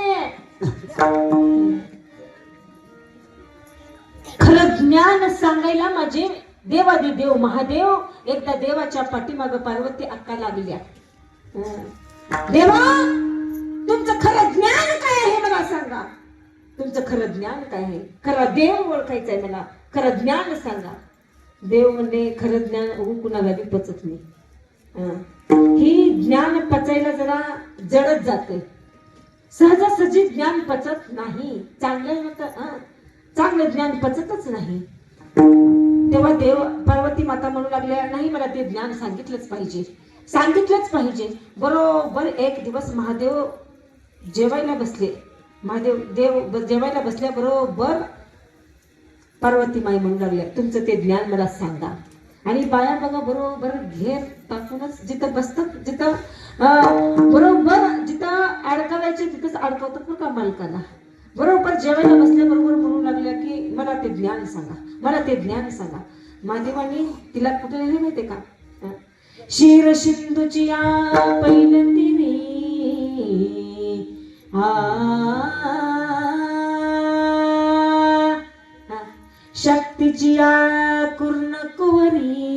[SPEAKER 1] खरं ज्ञान सांगायला माझे देवादी देव महादेव एकदा देवाच्या पाठीमाग पार्वती अक्का लागल्या. देवा, तुमचं खरं ज्ञान काय आहे मला सांगा. तुमचं खरं ज्ञान काय आहे? खरा देव ओळखायचंय मला, खरं ज्ञान सांगा. देव म्हणजे खरं ज्ञान कुणाला बी पचत नाही. ही ज्ञान पचायला जरा जडच जाते. सहजासहजी ज्ञान पचत नाही. चांगलं ज्ञान पचतच नाही. तेव्हा देव पार्वती माता म्हणू लागल्या, नाही मला ते ज्ञान सांगितलंच पाहिजे, सांगितलंच पाहिजे. बरोबर एक दिवस महादेव जेवायला बसले. देव जेवायला बसल्या बरोबर पार्वती माई म्हणू लागल्या, तुमचं ते ज्ञान मला सांगा. आणि बाया बघा बरोबर घेर टाकूनच जिथं बसतात, जिथं बरोबर जिथं अडकावायचे तिथंच अडकवतात बरं का मालकाला. बरोबर जेवायला बसल्याबरोबर म्हणू लागल्या की मला ते ज्ञान सांगा, मला ते ज्ञान सांगा. महादेवानी तिला कुठे नेले माहितीये का? शिर सिंधूची पैलंदिनी शक्तीची कुर्ण कुवरी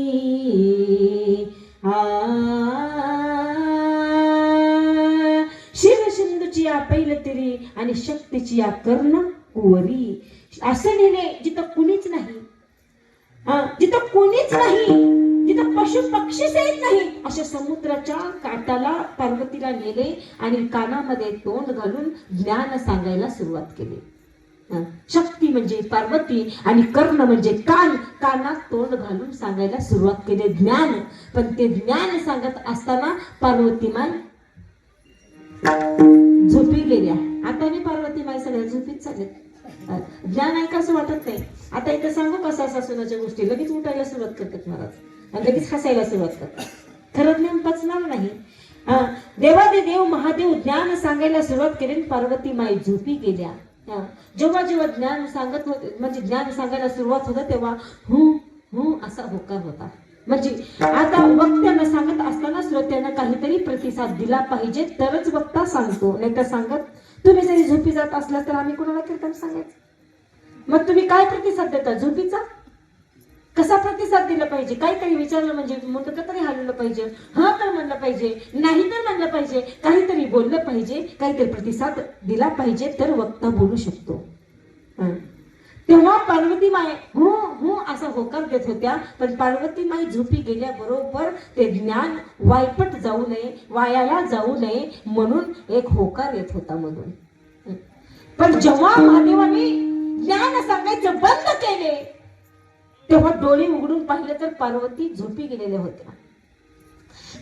[SPEAKER 1] शिर सिंधूची पैलतिरी आणि शक्तीची कर्ण कुवरी. असं नेले जिथं कुणीच नाही, जिथं कोणीच नाही, जिथं पशु पक्षी सहित नाही, अशा समुद्राच्या काठाला पार्वतीला नेले आणि कानामध्ये तोंड घालून ज्ञान सांगायला सुरुवात केली. शक्ती म्हणजे पार्वती आणि कर्ण म्हणजे कान, कानात तोंड घालून सांगायला सुरुवात केली ज्ञान. पण ते ज्ञान सांगत असताना पार्वती माय झोपी गेल्या. आता मी पार्वती माय सगळ्या झोपीत चालत. ज्ञान ऐका असं वाटत नाही. आता इथं सांगू कसा सासूनाच्या गोष्टी लगेच उठायला सुरुवात करतात महाराज आणि लगेच हसायला सुरुवात करतात. खरं ज्ञान पचणार नाही. देवादे देव महादेव ज्ञान सांगायला सुरुवात केली. पार्वती माई झोपी गेल्या. जेव्हा जेव्हा ज्ञान सांगत होते म्हणजे ज्ञान सांगायला सुरुवात होतं तेव्हा असा होकार होता. म्हणजे आता वक्त्यानं सांगत असताना श्रोत्यानं काहीतरी प्रतिसाद दिला पाहिजे तरच वक्ता सांगतो. नाही तर सांगत तुम्ही जरी झोपी जात असला तर आम्ही कोणाला कीर्तन सांगायचं? मग तुम्ही काय प्रतिसाद देता? झोपीचा कसा प्रतिसाद दिला पाहिजे? काहीतरी विचारलं म्हणजे मुंडकं तरी हलवलं पाहिजे, हा तर म्हणलं पाहिजे, नाही तर म्हणलं पाहिजे, काहीतरी बोललं पाहिजे, काहीतरी प्रतिसाद दिला पाहिजे तर वक्ता बोलू शकतो. तेव्हा पार्वती माय असा होकार देत होत्या. पण पार्वती माई झोपी गेल्याबरोबर ते ज्ञान वायपट जाऊ नये, वायाला जाऊ नये म्हणून एक होकार येत होता मधून. पण जेव्हा महादेवाने ज्ञान सांगायचं बंद केले तेव्हा डोळे उघडून पाहिलं तर पार्वती झोपी गेलेल्या होत्या.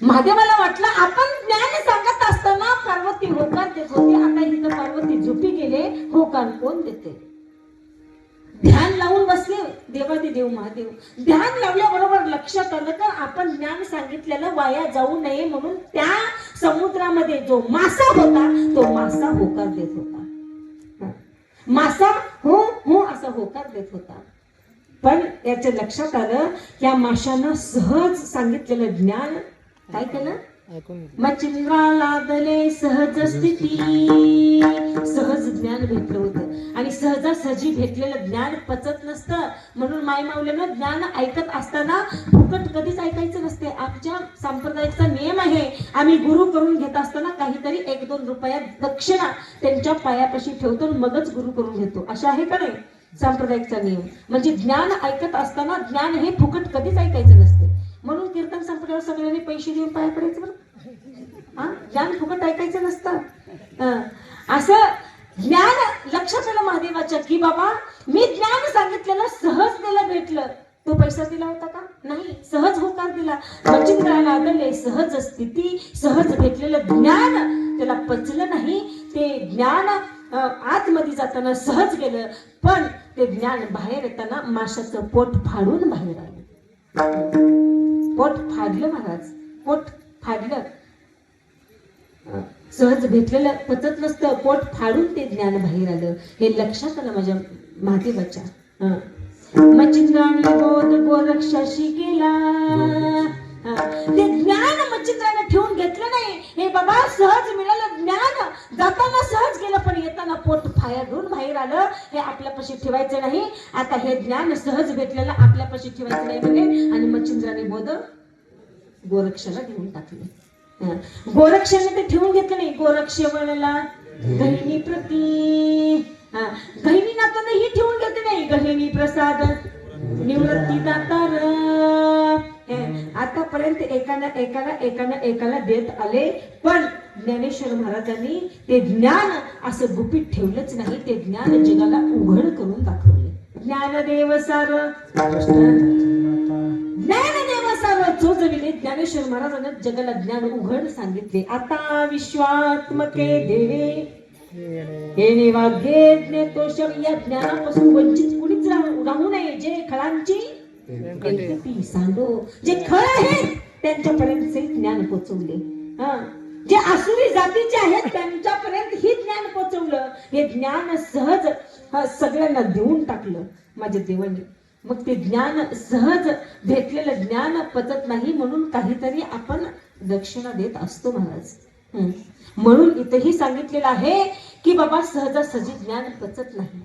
[SPEAKER 1] महादेवाला वाटलं आपण ज्ञान सांगत असताना पार्वती होकार देत होती, आता इथं पार्वती झोपी गेले, होकार कोण देते? ध्यान लावून बसले देवादी देव महादेव. ध्यान लावल्याबरोबर लक्षात आलं तर आपण ज्ञान सांगितलेलं वाया जाऊ नये म्हणून त्या समुद्रामध्ये जो मासा होता तो मासा होकार देत होता. मासा हो असा होकार देत होता. पण याच्या लक्षात आलं या माशानं सहज सांगितलेलं ज्ञान काय केलं? मचिंद्रा लादले सहज स्थिती. सहज ज्ञान भेटलं होतं आणि सहजासहजी भेटलेलं ज्ञान पचत नसतं. म्हणून माय माऊलीनं ज्ञान ऐकत असताना फुकट कधीच ऐकायचं नसते. आमच्या संप्रदायाचा नियम आहे, आम्ही गुरु करून घेत असताना काहीतरी 1-2 रुपयात दक्षिणा त्यांच्या पायापाशी ठेवतो मगच गुरु करून घेतो. अशा आहे का नाही सांप्रदायिकचा नियम? म्हणजे ज्ञान ऐकत असताना ज्ञान हे फुकट कधीच ऐकायचं नसते. म्हणून कीर्तन आपल्याला सगळ्यांनी पैसे देऊन पाया पडायचं बरं. हा, ज्ञान फुकट ऐकायचं नसतं. असं ज्ञान लक्षात आलं महादेवाच्या की बाबा मी ज्ञान सांगितलेलं सहज त्याला भेटलं. तो पैसा दिला होता का? नाही, सहज होकार दिला. मच्छिंद्राला आदले सहज स्थिती, सहज भेटलेलं ज्ञान त्याला पचलं नाही. ते ज्ञान आतमध्ये जाताना सहज गेलं, पण ते ज्ञान बाहेर येताना माशाचं पोट फाडून बाहेर आलं. पोट फाडलं महाराज, पोट फाडलं. सहज भेटलेलं पचत नसतं, पोट फाडून ते ज्ञान बाहेर आलं. हे लक्षात आलं माझ्या महादेवाच्या. मच्छिंद्राने बोध गोरक्षाशी केला. ते ज्ञान मच्छिंद्राने ठेवून घेतलं नाही. हे बाबा सहज मिळालं ज्ञान, जाताना सहज गेलं पण येताना पोट फाडून बाहेर आलं. हे आपल्यापाशी ठेवायचं नाही. आता हे ज्ञान सहज भेटलेलं आपल्यापाशी ठेवायचं नाही म्हणजे. आणि मच्छिंद्राने बोध गोरक्षाला घेऊन टाकले. गोरक्षाने ते ठेवून घेतलं नाही. गोरक्ष वळला गहिनी प्रती. गहिनी नाताना ही ठेवून घेतले नाही. गहिनी प्रसाद निवृत्ती दातार. आतापर्यंत एकाला देत आले, पण ज्ञानेश्वर महाराजांनी ते ज्ञान असं गुपित ठेवलंच नाही. ते ज्ञान जगाला उघड करून दाखवले. ज्ञानदेव सार ज्ञानदेव सार चोजविले. ज्ञानेश्वर महाराजांना जगाला ज्ञान उघड सांगितले. आता विश्वात्मके देवे येणे वाग्यज्ञ तोषम. या ज्ञानापासून वंचित कुणीच राहू नये. जे खळांची सांडो, जे खळ आहेत त्यांच्यापर्यंत ज्ञान पोचवले. जे आसुरी जातीचे आहेत त्यांच्यापर्यंत ही ज्ञान पोचवलं. हे ज्ञान सहज सगळ्यांना देऊन टाकलं माझ्या देवाने. मग ते ज्ञान सहज भेटलेलं ज्ञान पचत नाही म्हणून काहीतरी आपण दक्षिणा देत असतो महाराज. म्हणून इथेही सांगितलेलं आहे की बाबा सहजासहजी ज्ञान पचत नाही.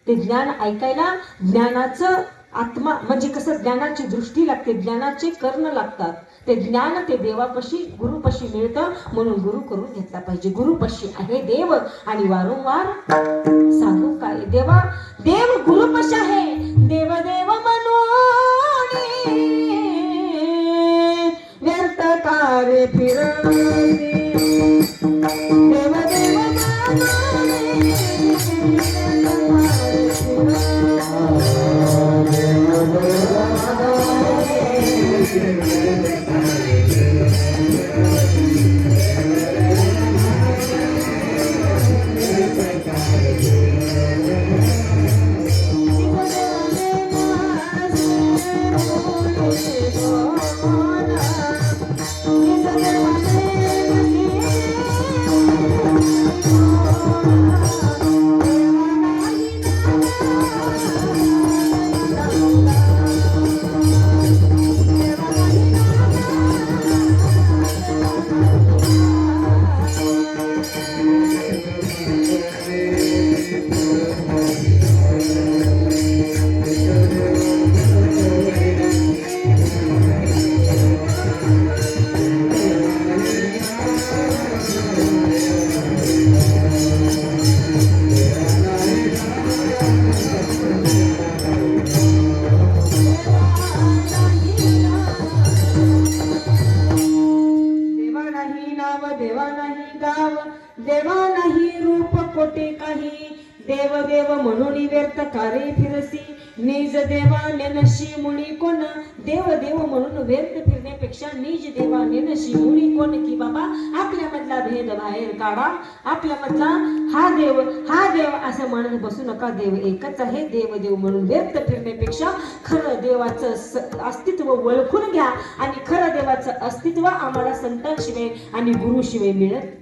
[SPEAKER 1] ते ज्ञान ऐकायला ज्ञानाचं आत्मा म्हणजे कसं ज्ञानाची दृष्टी लागते, ज्ञानाचे कर्ण लागतात. ते ज्ञान ते देवापाशी गुरुपाशी मिळतं. म्हणून गुरु करून घेतला पाहिजे. गुरुपाशी आहे देव आणि वारंवार सांगू काय देवा देव गुरुपाशी आहे. देव देव म्हणून व्यर्थ कार्य फिरते. देव देव देवा नाही रूप कोटे काही. देव देव म्हणून व्यर्थ कार्य फिरसी. निज देवा नेनशी मुळी कोण. देव देव म्हणून व्यर्थ फिरण्यापेक्षा निज देवा नेनशी मुळी कोण. की बाबा आपल्यामधला भेद बाहेर काढा. आपल्यामधला हा देव असं म्हणत बसू नका. देव एकच आहे. देव देव म्हणून व्यर्थ फिरण्यापेक्षा खरं देवाचं अस्तित्व ओळखून घ्या. आणि खरं देवाचं अस्तित्व आम्हाला संतांशिवाय आणि गुरुशिवाय मिळत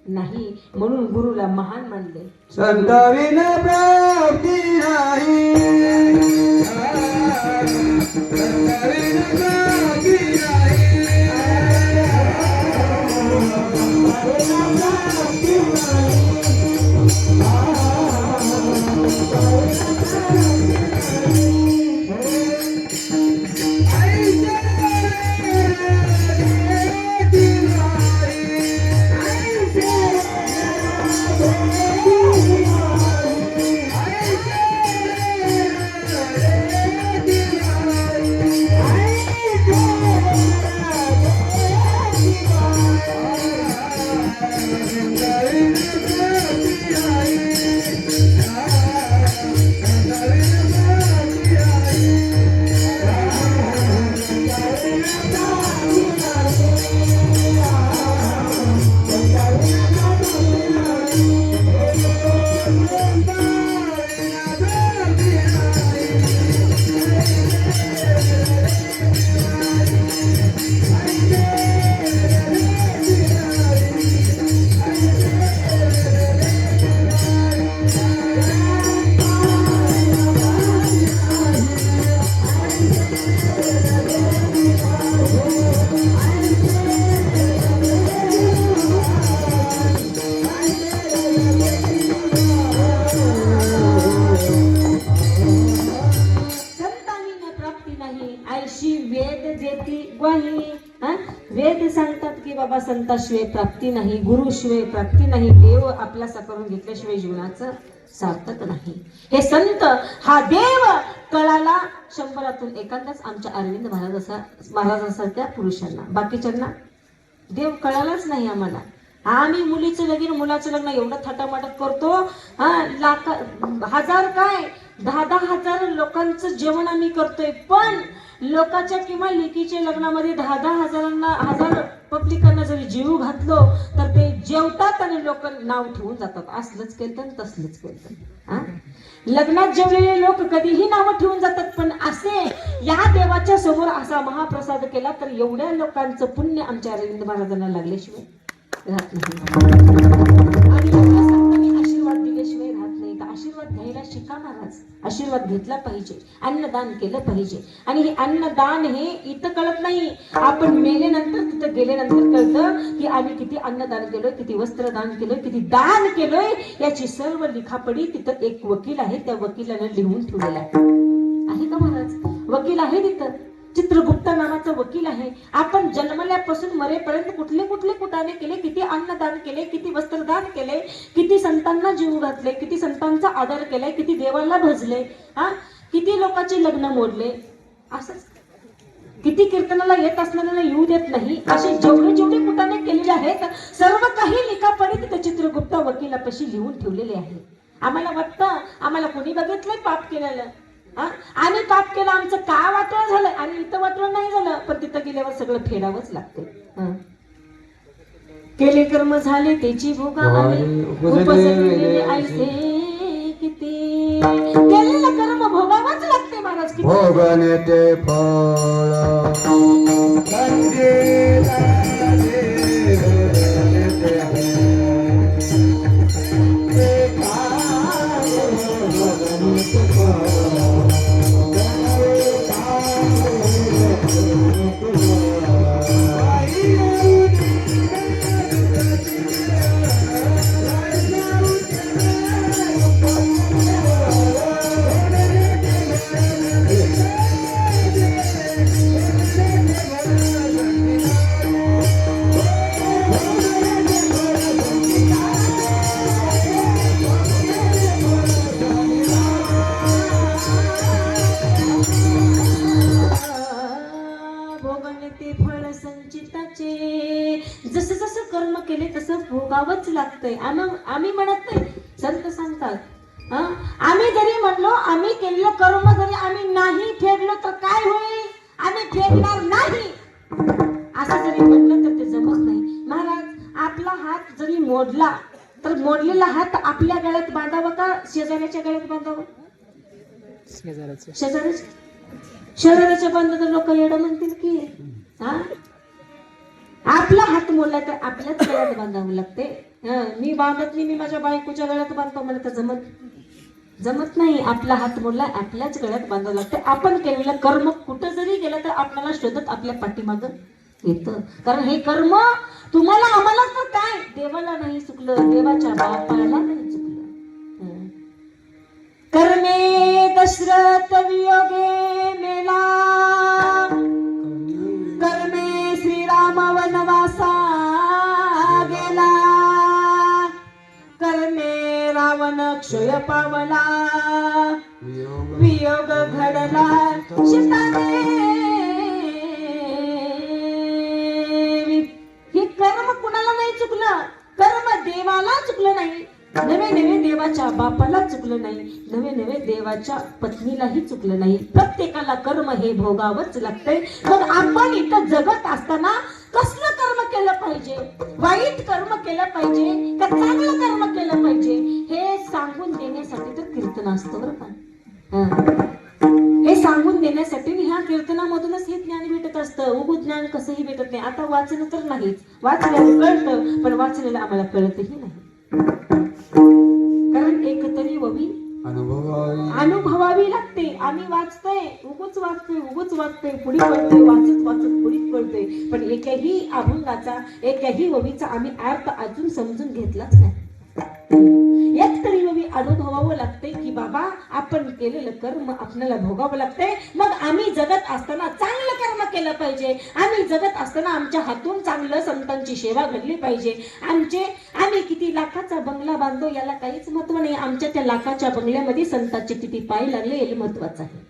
[SPEAKER 1] नाही. म्हणून गुरुला महान मानले.
[SPEAKER 3] संताविन प्राप्ती नाही. संताविन प्राप्ती नाही.
[SPEAKER 1] वेद जेती ग्वाही. वेद सांगतात की बाबा संताशिवाय प्राप्ती नाही, गुरुशिवाय प्राप्ती नाही, देव आपलासा करून घेतल्याशिवाय जीवनाचं सार्थक नाही. हे संत हा देव कळाला 100तून एखादाच आमच्या अरविंद महाराजांसारख्या पुरुषांना. बाकीच्यांना देव कळालाच नाही आम्हाला. आम्ही मुलीचं लगीन मुलाचं लग्न एवढं थाटामाटात करतो. लाख हजार काय 10,000 हजार लोकांचं जेवण आम्ही करतोय, पण लोकांच्या किंवा लेकीच्या लग्नामध्ये 10,000 हजार पब्लिकांना जरी जीव घातलो तर ते जेवतात आणि लोक नाव ठेवून जातात. असलंच केलं तसलंच केलं. लग्नात जेवलेले लोक कधीही नावं ठेवून जातात, पण असे या देवाच्या समोर असा महाप्रसाद केला तर एवढ्या लोकांचं पुण्य आमच्या अरविंद महाराजांना लागल्याशिवाय राहत नाही. आणि संतांनी आशीर्वाद दिल्याशिवाय राहत नाही. तर आशीर्वाद घ्यायला शिका महाराज. आशीर्वाद घेतला पाहिजे, अन्नदान केलं पाहिजे. आणि हे अन्नदान हे इथं कळत नाही, आपण मेल्यानंतर तिथं गेल्यानंतर कळतं की आम्ही किती अन्नदान केलोय, किती वस्त्रदान केलोय, किती दान केलोय. याची सर्व लिखापडी तिथं एक वकील आहे, त्या वकिलाने लिहून ठेवलेला आहे का महाराज? वकील आहे तिथं, चित्रगुप्त नावाचा वकील आहे. आपण जन्मल्यापासून मरेपर्यंत कुठले कुठले कुटाने केले, किती अन्नदान केले, किती वस्त्रदान केले, किती संतांना जीव घातले, किती संतांचा आदर केलाय, किती देवाला भजले, किती लोकांचे लग्न मोडले. असंच किती कीर्तनाला येत असणाऱ्यांना येऊ देत नाही. असे जेवढे जेवढे कुटाने केलेले आहेत सर्व काही लिखापडी तिथे चित्रगुप्त वकिलापाशी लिहून ठेवलेले आहे. आम्हाला वाटतं आम्हाला कोणी बघितलंय पाप केलेलं, आणि पाप केलं आमचं का वाटलं झालं, आणि इथं वाटलं नाही झालं, पण तिथं गेल्यावर सगळं फेडावंच लागतं. केले कर्म झाले त्याची भोगा उपजलेले ऐसे किती. केलेलं कर्म भोगावंच लागते महाराज.
[SPEAKER 3] भोगने ते फळ
[SPEAKER 1] जसं जसं कर्म केले तसं भोगावंच लागतंय. आम्ही म्हणत नाही, संत सांगतात आम्ही जरी म्हणलो आम्ही केलेलं कर्म जरी आम्ही नाही फेडलो तर काय होईल, आम्ही फेडणार नाही असं जरी म्हटलं तर ते जमत नाही. महाराज आपला हात जरी मोडला तर मोडलेला हात आपल्या गळ्यात बांधावा का शेजाऱ्याच्या गळ्यात बांधावा? शेजाऱ्याच्या बांधलं तर लोक येडं म्हणतील की. आपला हात मोडला तर आपल्याच गळ्यात बांधावं लागते. मी बांधत नाही, मी माझ्या बायकोच्या गळ्यात बांधतो मला तर जमत नाही. आपला हात मोडला आपल्याच गळ्यात बांधावं लागते. आपण केलेलं कर्म कुठं जरी गेलं तर आपल्याला शोधत आपल्या पाठीमागं येतं. कारण हे कर्म तुम्हाला आम्हाला तर काय, देवाला नाही चुकलं, देवाच्या बापाला नाही चुकलं. कर्मे दशरथ वियोगे मेला, कर्मे श्रीराम वनवासा गेला, कर्मे रावण क्षय पावला, वियोग घडला सीतादेवी. हे कर्म कुणाला नाही चुकलं, कर्म देवाला चुकलं नाही, नवे नवे देवाच्या बापाला चुकलं नाही, नवे नवे देवाच्या पत्नीलाही चुकलं नाही. प्रत्येकाला कर्म हे भोगावंच लागतंय. मग आपण इथं जगत असताना कसलं कर्म केलं पाहिजे, वाईट कर्म केलं पाहिजे का चांगलं कर्म केलं पाहिजे हे सांगून देण्यासाठी तर कीर्तन असतं बरं का. हे सांगून देण्यासाठी ह्या कीर्तनामधूनच हे ज्ञान भेटत असतं. उगू ज्ञान कसंही भेटत नाही. आता वाचन तर नाहीच, वाचल्याला कळतं पण वाचलेलं आम्हाला कळतही नाही. कारण एकतरी ववी अनुभवावी लागते. आम्ही वाचतोय उगूच वाचतोय पुढे पडतोय, वाचत पुढे पडतोय, पण एकही अभंगाचा एकही ववीचा आम्ही अर्थ अजून समजून घेतलाच नाही. एक तरी ववी अनुभवावं लागतंय की बाबा आपण केलेलं कर्म आपल्याला भोगावं लागतंय. मग आम्ही जगत असताना चांगलं कर्म केलं पाहिजे. आम्ही जगत असताना आमच्या हातून चांगलं संतांची सेवा घडली पाहिजे. आम्ही किती लाखाचा बंगला बांधतो याला काहीच महत्व नाही. आमच्या त्या लाखाच्या बंगल्यामध्ये संतांचे किती पाय लागले हे महत्वाचं आहे.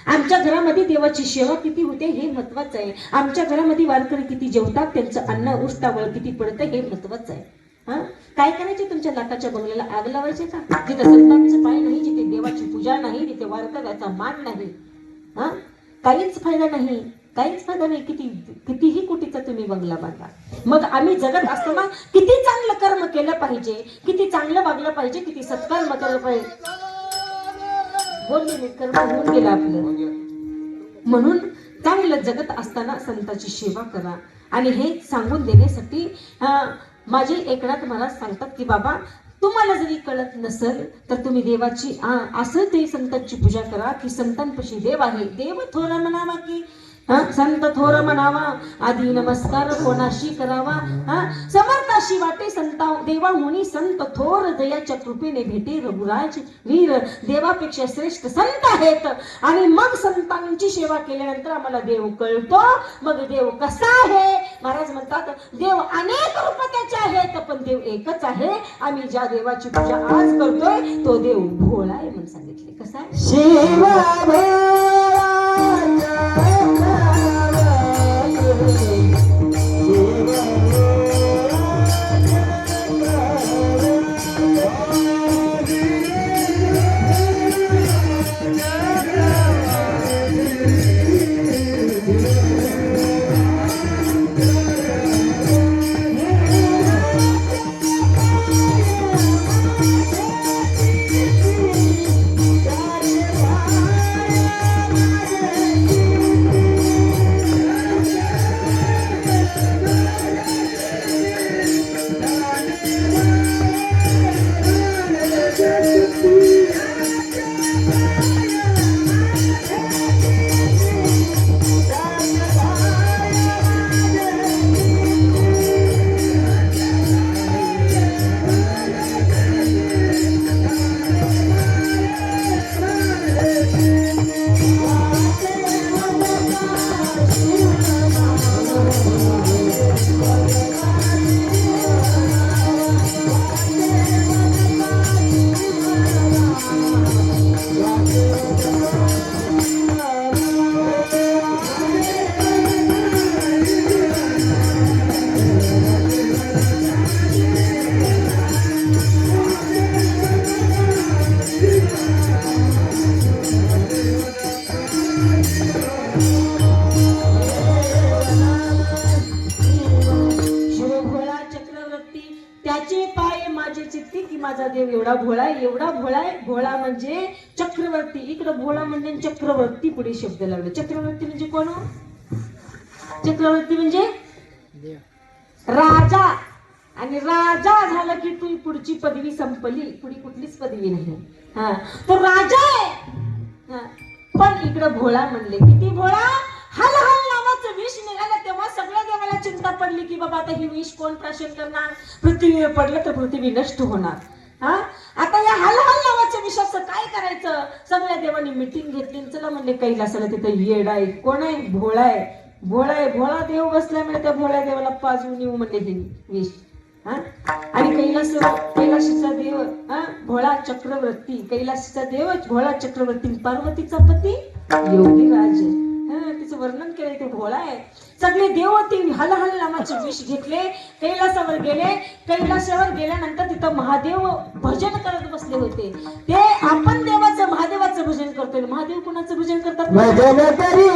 [SPEAKER 1] आमच्या घरामध्ये देवाची सेवा किती होते हे महत्वाचं आहे. आमच्या घरामध्ये वारकरी किती जेवतात, त्यांचं अन्न उष्टावळ किती पडतं हे महत्वाचं आहे. काय करायचे तुमच्या लाखाच्या बंगल्याला आग लावायचे का? जिथे संतांचं पाय नाही, जिथे देवाची पूजा नाही, तिथे वारकऱ्याचा मान नाही, काहीच फायदा नाही. काहीच फायदा नाही. कितीही कोटीचा तुम्ही बंगला बांधा. मग आम्ही जगत असताना किती चांगलं कर्म केलं पाहिजे, किती चांगलं वागलं पाहिजे, किती सत्कर्म केलं पाहिजे. बोलले कर्म होऊन गेलं आपलं. म्हणून चांगलं जगत असताना संतांची सेवा करा. आणि हे सांगून देण्यासाठी माझे एकनाथ महाराज सांगतात की बाबा तुम्हाला जरी कळत नसेल तर तुम्ही देवाची असं ते संतांची पूजा करा की संतांपाशी देव आहे. देव थोर म्हणावा की संत थोर म्हणावा, आधी नमस्कार कोणाशी करावा. समर्थाशी वाटे संता देवा होणी संत थोर, दयाच्या कृपेने भेटे रघुराज वीर. देवापेक्षा श्रेष्ठ संत आहेत. आणि मग संतांची सेवा केल्यानंतर आम्हाला देव कळतो. मग देव कसा आहे? महाराज म्हणतात देव अनेक रूप त्याचे आहेत पण देव एकच आहे. आम्ही ज्या देवाची पूजा आज करतोय तो देव भोळा आहे म्हणून सांगितले. कसा आहे? शिवा माझा देव एवढा भोळा आहे, एवढा भोळा आहे. भोळा म्हणजे चक्रवर्ती. इकडे भोळा म्हणजे चक्रवर्ती पुढे शब्द लावले. चक्रवर्ती म्हणजे कोण? चक्रवर्ती म्हणजे राजा. आणि राजा झालं की तू पुढची पदवी संपली, पुढे कुठलीच पदवी नाही. तो राजा आहे. पण इकडे भोळा म्हणले. किती भोळा? हल हल नावाचं विष निघालं तेव्हा सगळ्या देवाला चिंता पडली की बाबा आता ही विष कोण प्राशन करणार? पृथ्वीवर पडलं तर पृथ्वी नष्ट होणार. आता या हल हल नावाच्या विषाचं काय करायचं? सगळ्या देवांनी मिटिंग घेतली. चला म्हणले कैलासाला तिथं येड आहे. कोण आहे? भोळा आहे. भोळा आहे. भोळा देव बसल्यामुळे त्या भोळ्या देवाला पाजून येऊ म्हणले हे विष. आणि कैलाशीचा देव भोळा चक्रवर्ती. कैलाशीचा देव भोळा चक्रवर्ती. पार्वतीचा पती योगीराज. तिचं वर्णन केलंय. ते भोळा आहे. सगळे देव ती हल हल नामाचे विष घेतले, कैलासावर गेले. कैलासावर गेल्यानंतर तिथं महादेव भजन करत बसले होते. ते आपण देवाचं महादेवाचं भजन करतोय. महादेव कुणाचं भजन करतात?
[SPEAKER 3] भजन करी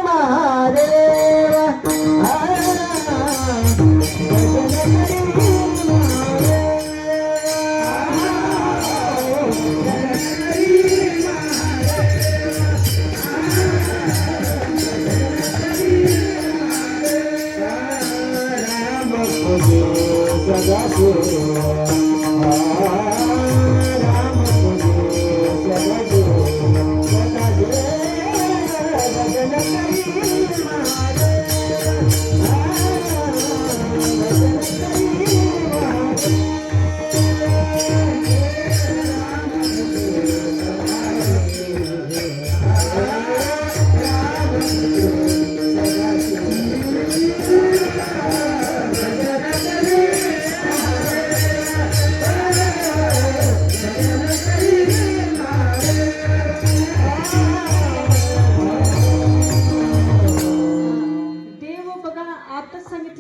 [SPEAKER 3] महादेव,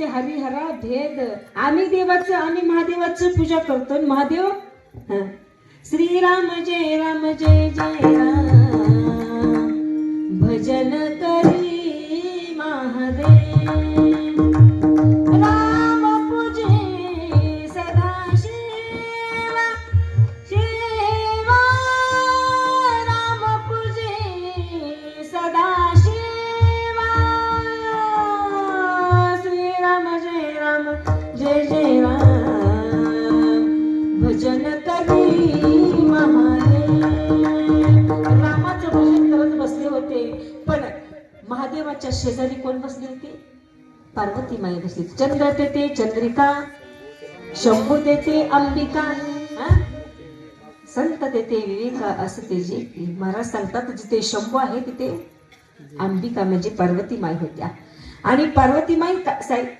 [SPEAKER 1] ते हरिहरा भेद. आम्ही देवाचं, आम्ही महादेवाचं पूजा करतो. महादेव हा. श्रीराम जय राम जय जय राम, भजन करी महादेव. राम पूजे सदा शिवा शिवा, राम पूजे सदा शिवा. श्रीराम जय राम जय जय राम, भजन करी महादेव. रामाचं भजन करत बसले होते, पण महादेवाच्या शेजारी कोण बसले होते? पार्वती माई बसली. चंद्र तेथे चंद्रिका, शंभू तेथे अंबिका, संत तेथे विवेका, असते जे की महाराज सांगतात जिथे शंभू आहे तिथे अंबिका म्हणजे पार्वती माई होत्या. आणि पार्वती माई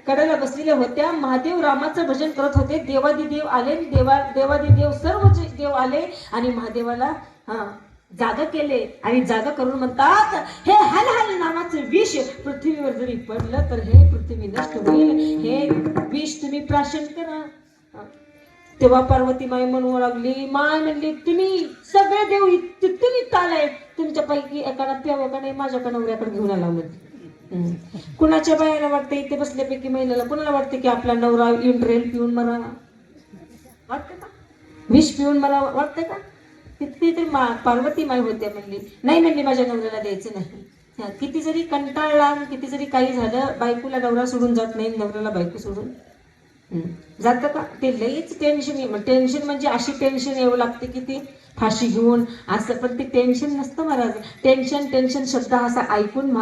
[SPEAKER 1] कडेला बसलेल्या होत्या. महादेव रामाचं भजन करत होते. देवादिदेव आले, देवादिदेव सर्व देव आले आणि महादेवाला जागा केले. आणि जागा करून म्हणतात, हे हल हल नावाचं विष पृथ्वीवर जरी पडलं तर हे पृथ्वी नष्ट होईल, हे विष तुम्ही प्राशन करा. तेव्हा पार्वती माई म्हणू लागली, माय म्हणली तुम्ही सगळे देव तुम्ही चालाय, तुमच्यापैकी एकाला प्यावं का नाही, माझ्याकडे नवऱ्याकडे घेऊन आला म्हणजे. कुणाच्या बायाला वाटतं इथे बसल्यापैकी महिलेला, कुणाला वाटतं की आपला नवरा इंड्रेल पिऊन मरावा, वाटतं का? विष पिऊन मरावा वाटतं का? तिथे ते पार्वती माई होत्या. म्हणली नाही, म्हणली माझ्या नवऱ्याला द्यायचं नाही. किती जरी कंटाळला, किती जरी काही झालं, बायकोला नवरा सोडून जात नाही, नवऱ्याला बायको सोडून जातं का? ते लईच टेन्शन. टेन्शन म्हणजे अशी टेन्शन येऊ लागते की ती फाशी घेऊन असं, पण ते टेन्शन नसतं महाराज. टेन्शन शब्द असा ऐकून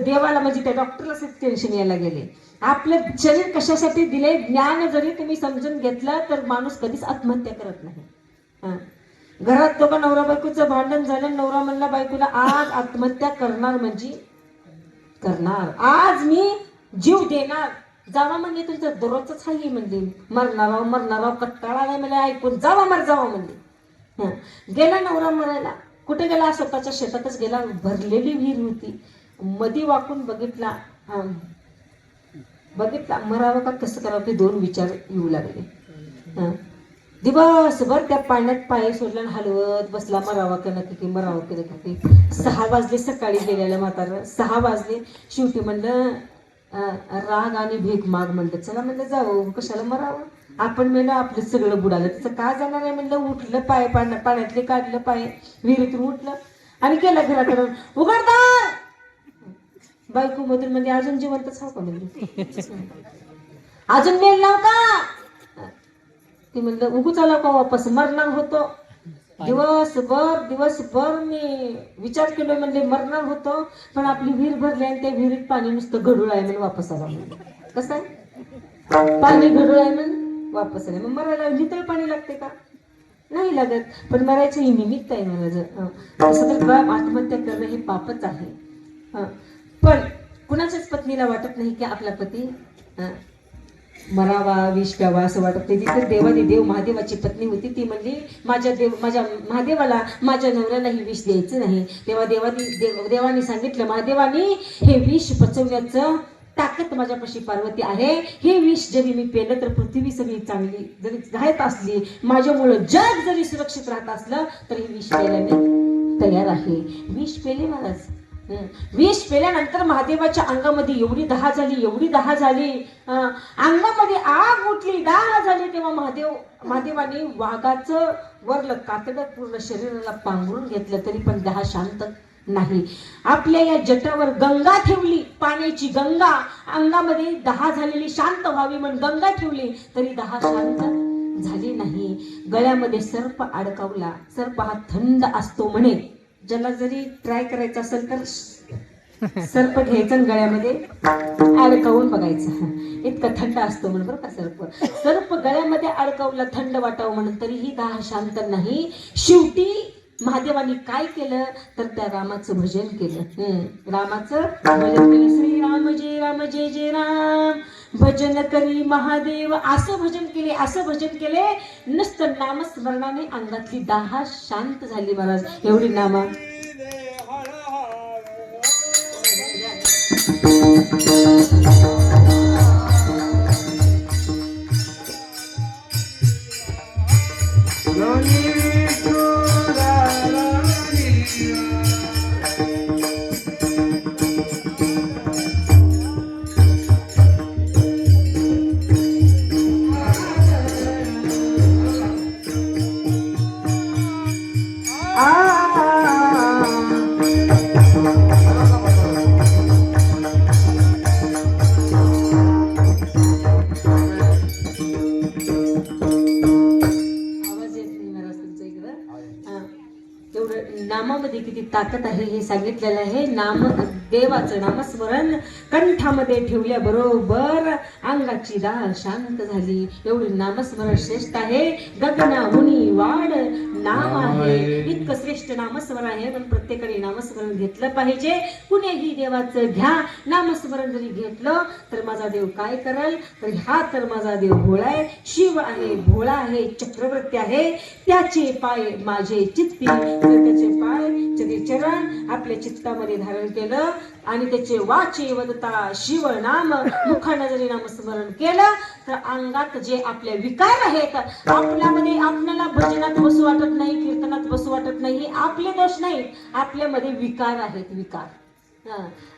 [SPEAKER 1] देवाला म्हणजे त्या डॉक्टरला टेन्शन यायला गेले. आपलं शरीर कशासाठी दिले ज्ञान जरी तुम्ही समजून घेतलं तर माणूस कधीच आत्महत्या करत नाही. घरात दोघं नवरा बायकोचं भांडण झालं, नवरा म्हणला बायकोला आज आत्महत्या करणार म्हणजे करणार, आज मी जीव देणार. जावा म्हणजे तुमचं दररोजच आहे म्हणजे मरणाराव कट्टाळा नाही मला ऐकून, जावा म्हणजे. गेला नवरा मरायला. कुठे गेला? स्वतःच्या शेतातच गेला. भरलेली विहीर होती. मधी वाकून बघितला, मरावं का कसं करावं ते दोन विचार येऊ लागले. दिवसभर त्या पाण्यात पाय सोडला, हलवत बसला, मरावा का नक्की की मरावं की नक्की. 6 वाजले सकाळी गेलेल्या म्हातारा, 6 वाजले. शेवटी म्हणलं राग आणि भीक माग म्हणलं, चला म्हणलं जाऊ, कशाला मरावं, आपण मेलं आपलं सगळं बुडालं, त्याचं का जाणार आहे म्हणलं. उठलं, पाय पाण्यातले काढलं, पाय विहिरीतून उठलं आणि गेलं घराकडे. उघडदार. बायको मधून म्हणजे अजून जिवंतच हा का म्हणजे, अजून मेल नव्हता. ती म्हणलं उगूच आला का वापस, मरणार होतो. दिवसभर मी विचार केलो म्हणले मरणार होतो, पण आपली विहीर भरली आणि त्या विहिरीत पाणी नुसतं घडूळ आहे म्हणून वापस आला. कसं आहे, पाणी घडूळ आहे म्हणून वापस आले. मग मरायला नितळ पाणी लागते का? नाही लागत. पण मरायचं ही निमित्त आहे मला. तसं तर आत्महत्या करणं हे पापच आहे. पण कुणाच्याच पत्नीला वाटत नाही की आपला पती मरावा, विष प्यावा असं वाटत नाही. तिथे देव महादेवाची पत्नी होती. ती म्हणली माझ्या महादेवाला, माझ्या नवऱ्यालाही विष द्यायचं नाही. तेव्हा देवाने सांगितलं, महादेवानी हे विष पचवण्याचं ताकद माझ्यापाशी पार्वती आहे. हे विष जरी मी पेलं तर पृथ्वी सगळी चांगली जरी राहत असली, माझ्यामुळं जग जरी सुरक्षित राहत असलं तरी विष प्यायला मी तयार आहे. विष पेले महाराज. विष पेल्यानंतर महादेवाच्या अंगामध्ये एवढी दहा झाली, अंगामध्ये आग उठली, दाह झाली. तेव्हा महादेवाने वाघाचं वरलं कातडं पूर्ण शरीराला पांघरून घेतलं, तरी पण दाह शांत नाही. आपल्या या जटावर गंगा ठेवली, पाण्याची गंगा, अंगामध्ये दाह झालेली शांत व्हावी म्हणून गंगा ठेवली, तरी दाह शांत झाली नाही. गळ्यामध्ये सर्प अडकवला. सर्प हा थंड असतो म्हणे. ज्याला जरी ट्राय करायचं असेल तर सर्प घ्यायचं गळ्यामध्ये अडकवून बघायचं, इतका थंड असतो म्हणून बरं का. सर्प गळ्यामध्ये अडकवला थंड वाटावं म्हणून, तरीही दाह शांत नाही. शेवटी महादेवानी काय केलं तर त्या रामाचं भजन केलं. रामाचं भजन केलं. श्रीराम जय जय राम, भजन करी महादेव. असं भजन केले. नुसतं नामस्मरणाने अंगातली दाह शांत झाली महाराज. एवढी नामा ताकद आहे हे सांगितलेलं आहे. देवाचं नामस्मरण कंठामध्ये ठेवल्याबरोबर अंगाची दाळ शांत झाली. एवढी नामस्मरण श्रेष्ठ आहे. गगनाहुनी वाढ नाम आहे. इतकं श्रेष्ठ नामस्मरण आहे पण प्रत्येकाने नामस्मरण घेतलं पाहिजे. कुणीही देवाचं घ्या नामस्मरण जरी घेतलं तर माझा देव काय करेल तर हा तर माझा देव भोळा आहे, शिव आहे, भोळा आहे, चक्रवर्ती आहे. त्याचे पाय माझे चित्ती, तर त्याचे पाय त्याचे चरण आपल्या चित्तामध्ये धारण केलं आणि त्याचे वाचे वदता शिव नाम मुखाने जरी नामस्मरण केलं तर अंगात जे आपले विकार आहेत आपल्यामध्ये, आपल्याला भजनात बसू वाटत नाही, कीर्तनात बसू वाटत नाही, हे आपले दोष नाही, आपल्यामध्ये विकार आहेत. विकार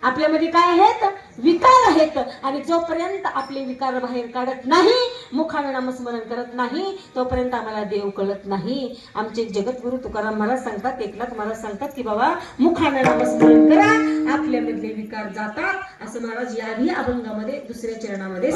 [SPEAKER 1] आपल्यामध्ये काय आहेत? विकार आहेत. आणि जोपर्यंत आपले विकार बाहेर काढत नाही, मुखाने नामस्मरण करत नाही, तोपर्यंत आम्हाला देव कळत नाही. आमचे जगद्गुरु तुकाराम महाराज सांगतात, एकनाथ महाराज सांगतात की बाबा मुखाने नामस्मरण करा, आपल्यामधले विकार जातात. असं महाराज याही अभंगामध्ये दुसऱ्या चरणामध्ये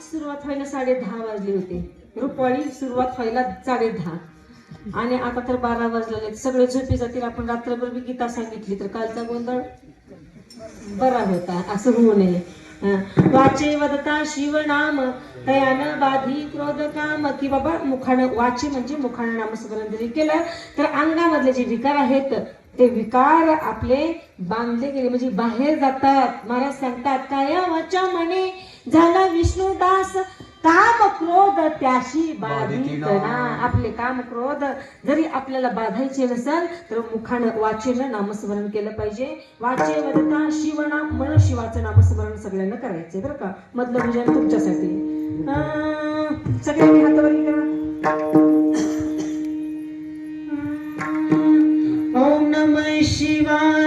[SPEAKER 1] सुरुवात व्हायला 10:30 वाजले होते. रुपाळी सुरुवात व्हायला 10:30 आणि आता तर 12 वाजलेले. सगळे झोपी जातील. आपण रात्रभर बी गीता सांगितली तर कालचा गोंधळ बरा होता. असं होऊ नये. वाचे वदता शिव नाम तयान बाधी क्रोध काम. की बाबा मुखानं वाचे म्हणजे मुखानं नामस्मरण जरी केलं तर अंगामधले जे विकार आहेत ते विकार आपले बांधले गेले म्हणजे बाहेर जातात. महाराज सांगतात काय वाचा म्हणे झाला विष्णुदास काम क्रोध त्याशी बाधित ना. आपले काम क्रोध जरी आपल्याला बाधायचे नसेल तर मुखानं वाचेनं नामस्मरण केलं पाहिजे. वाचे वदता शिवनाम म्हणून शिवाचं नामस्मरण सगळ्यांना करायचे बरं का. मधलं भजन तुमच्यासाठी. सगळ्यांनी हातावरी करा. ओम नमः शिवाय.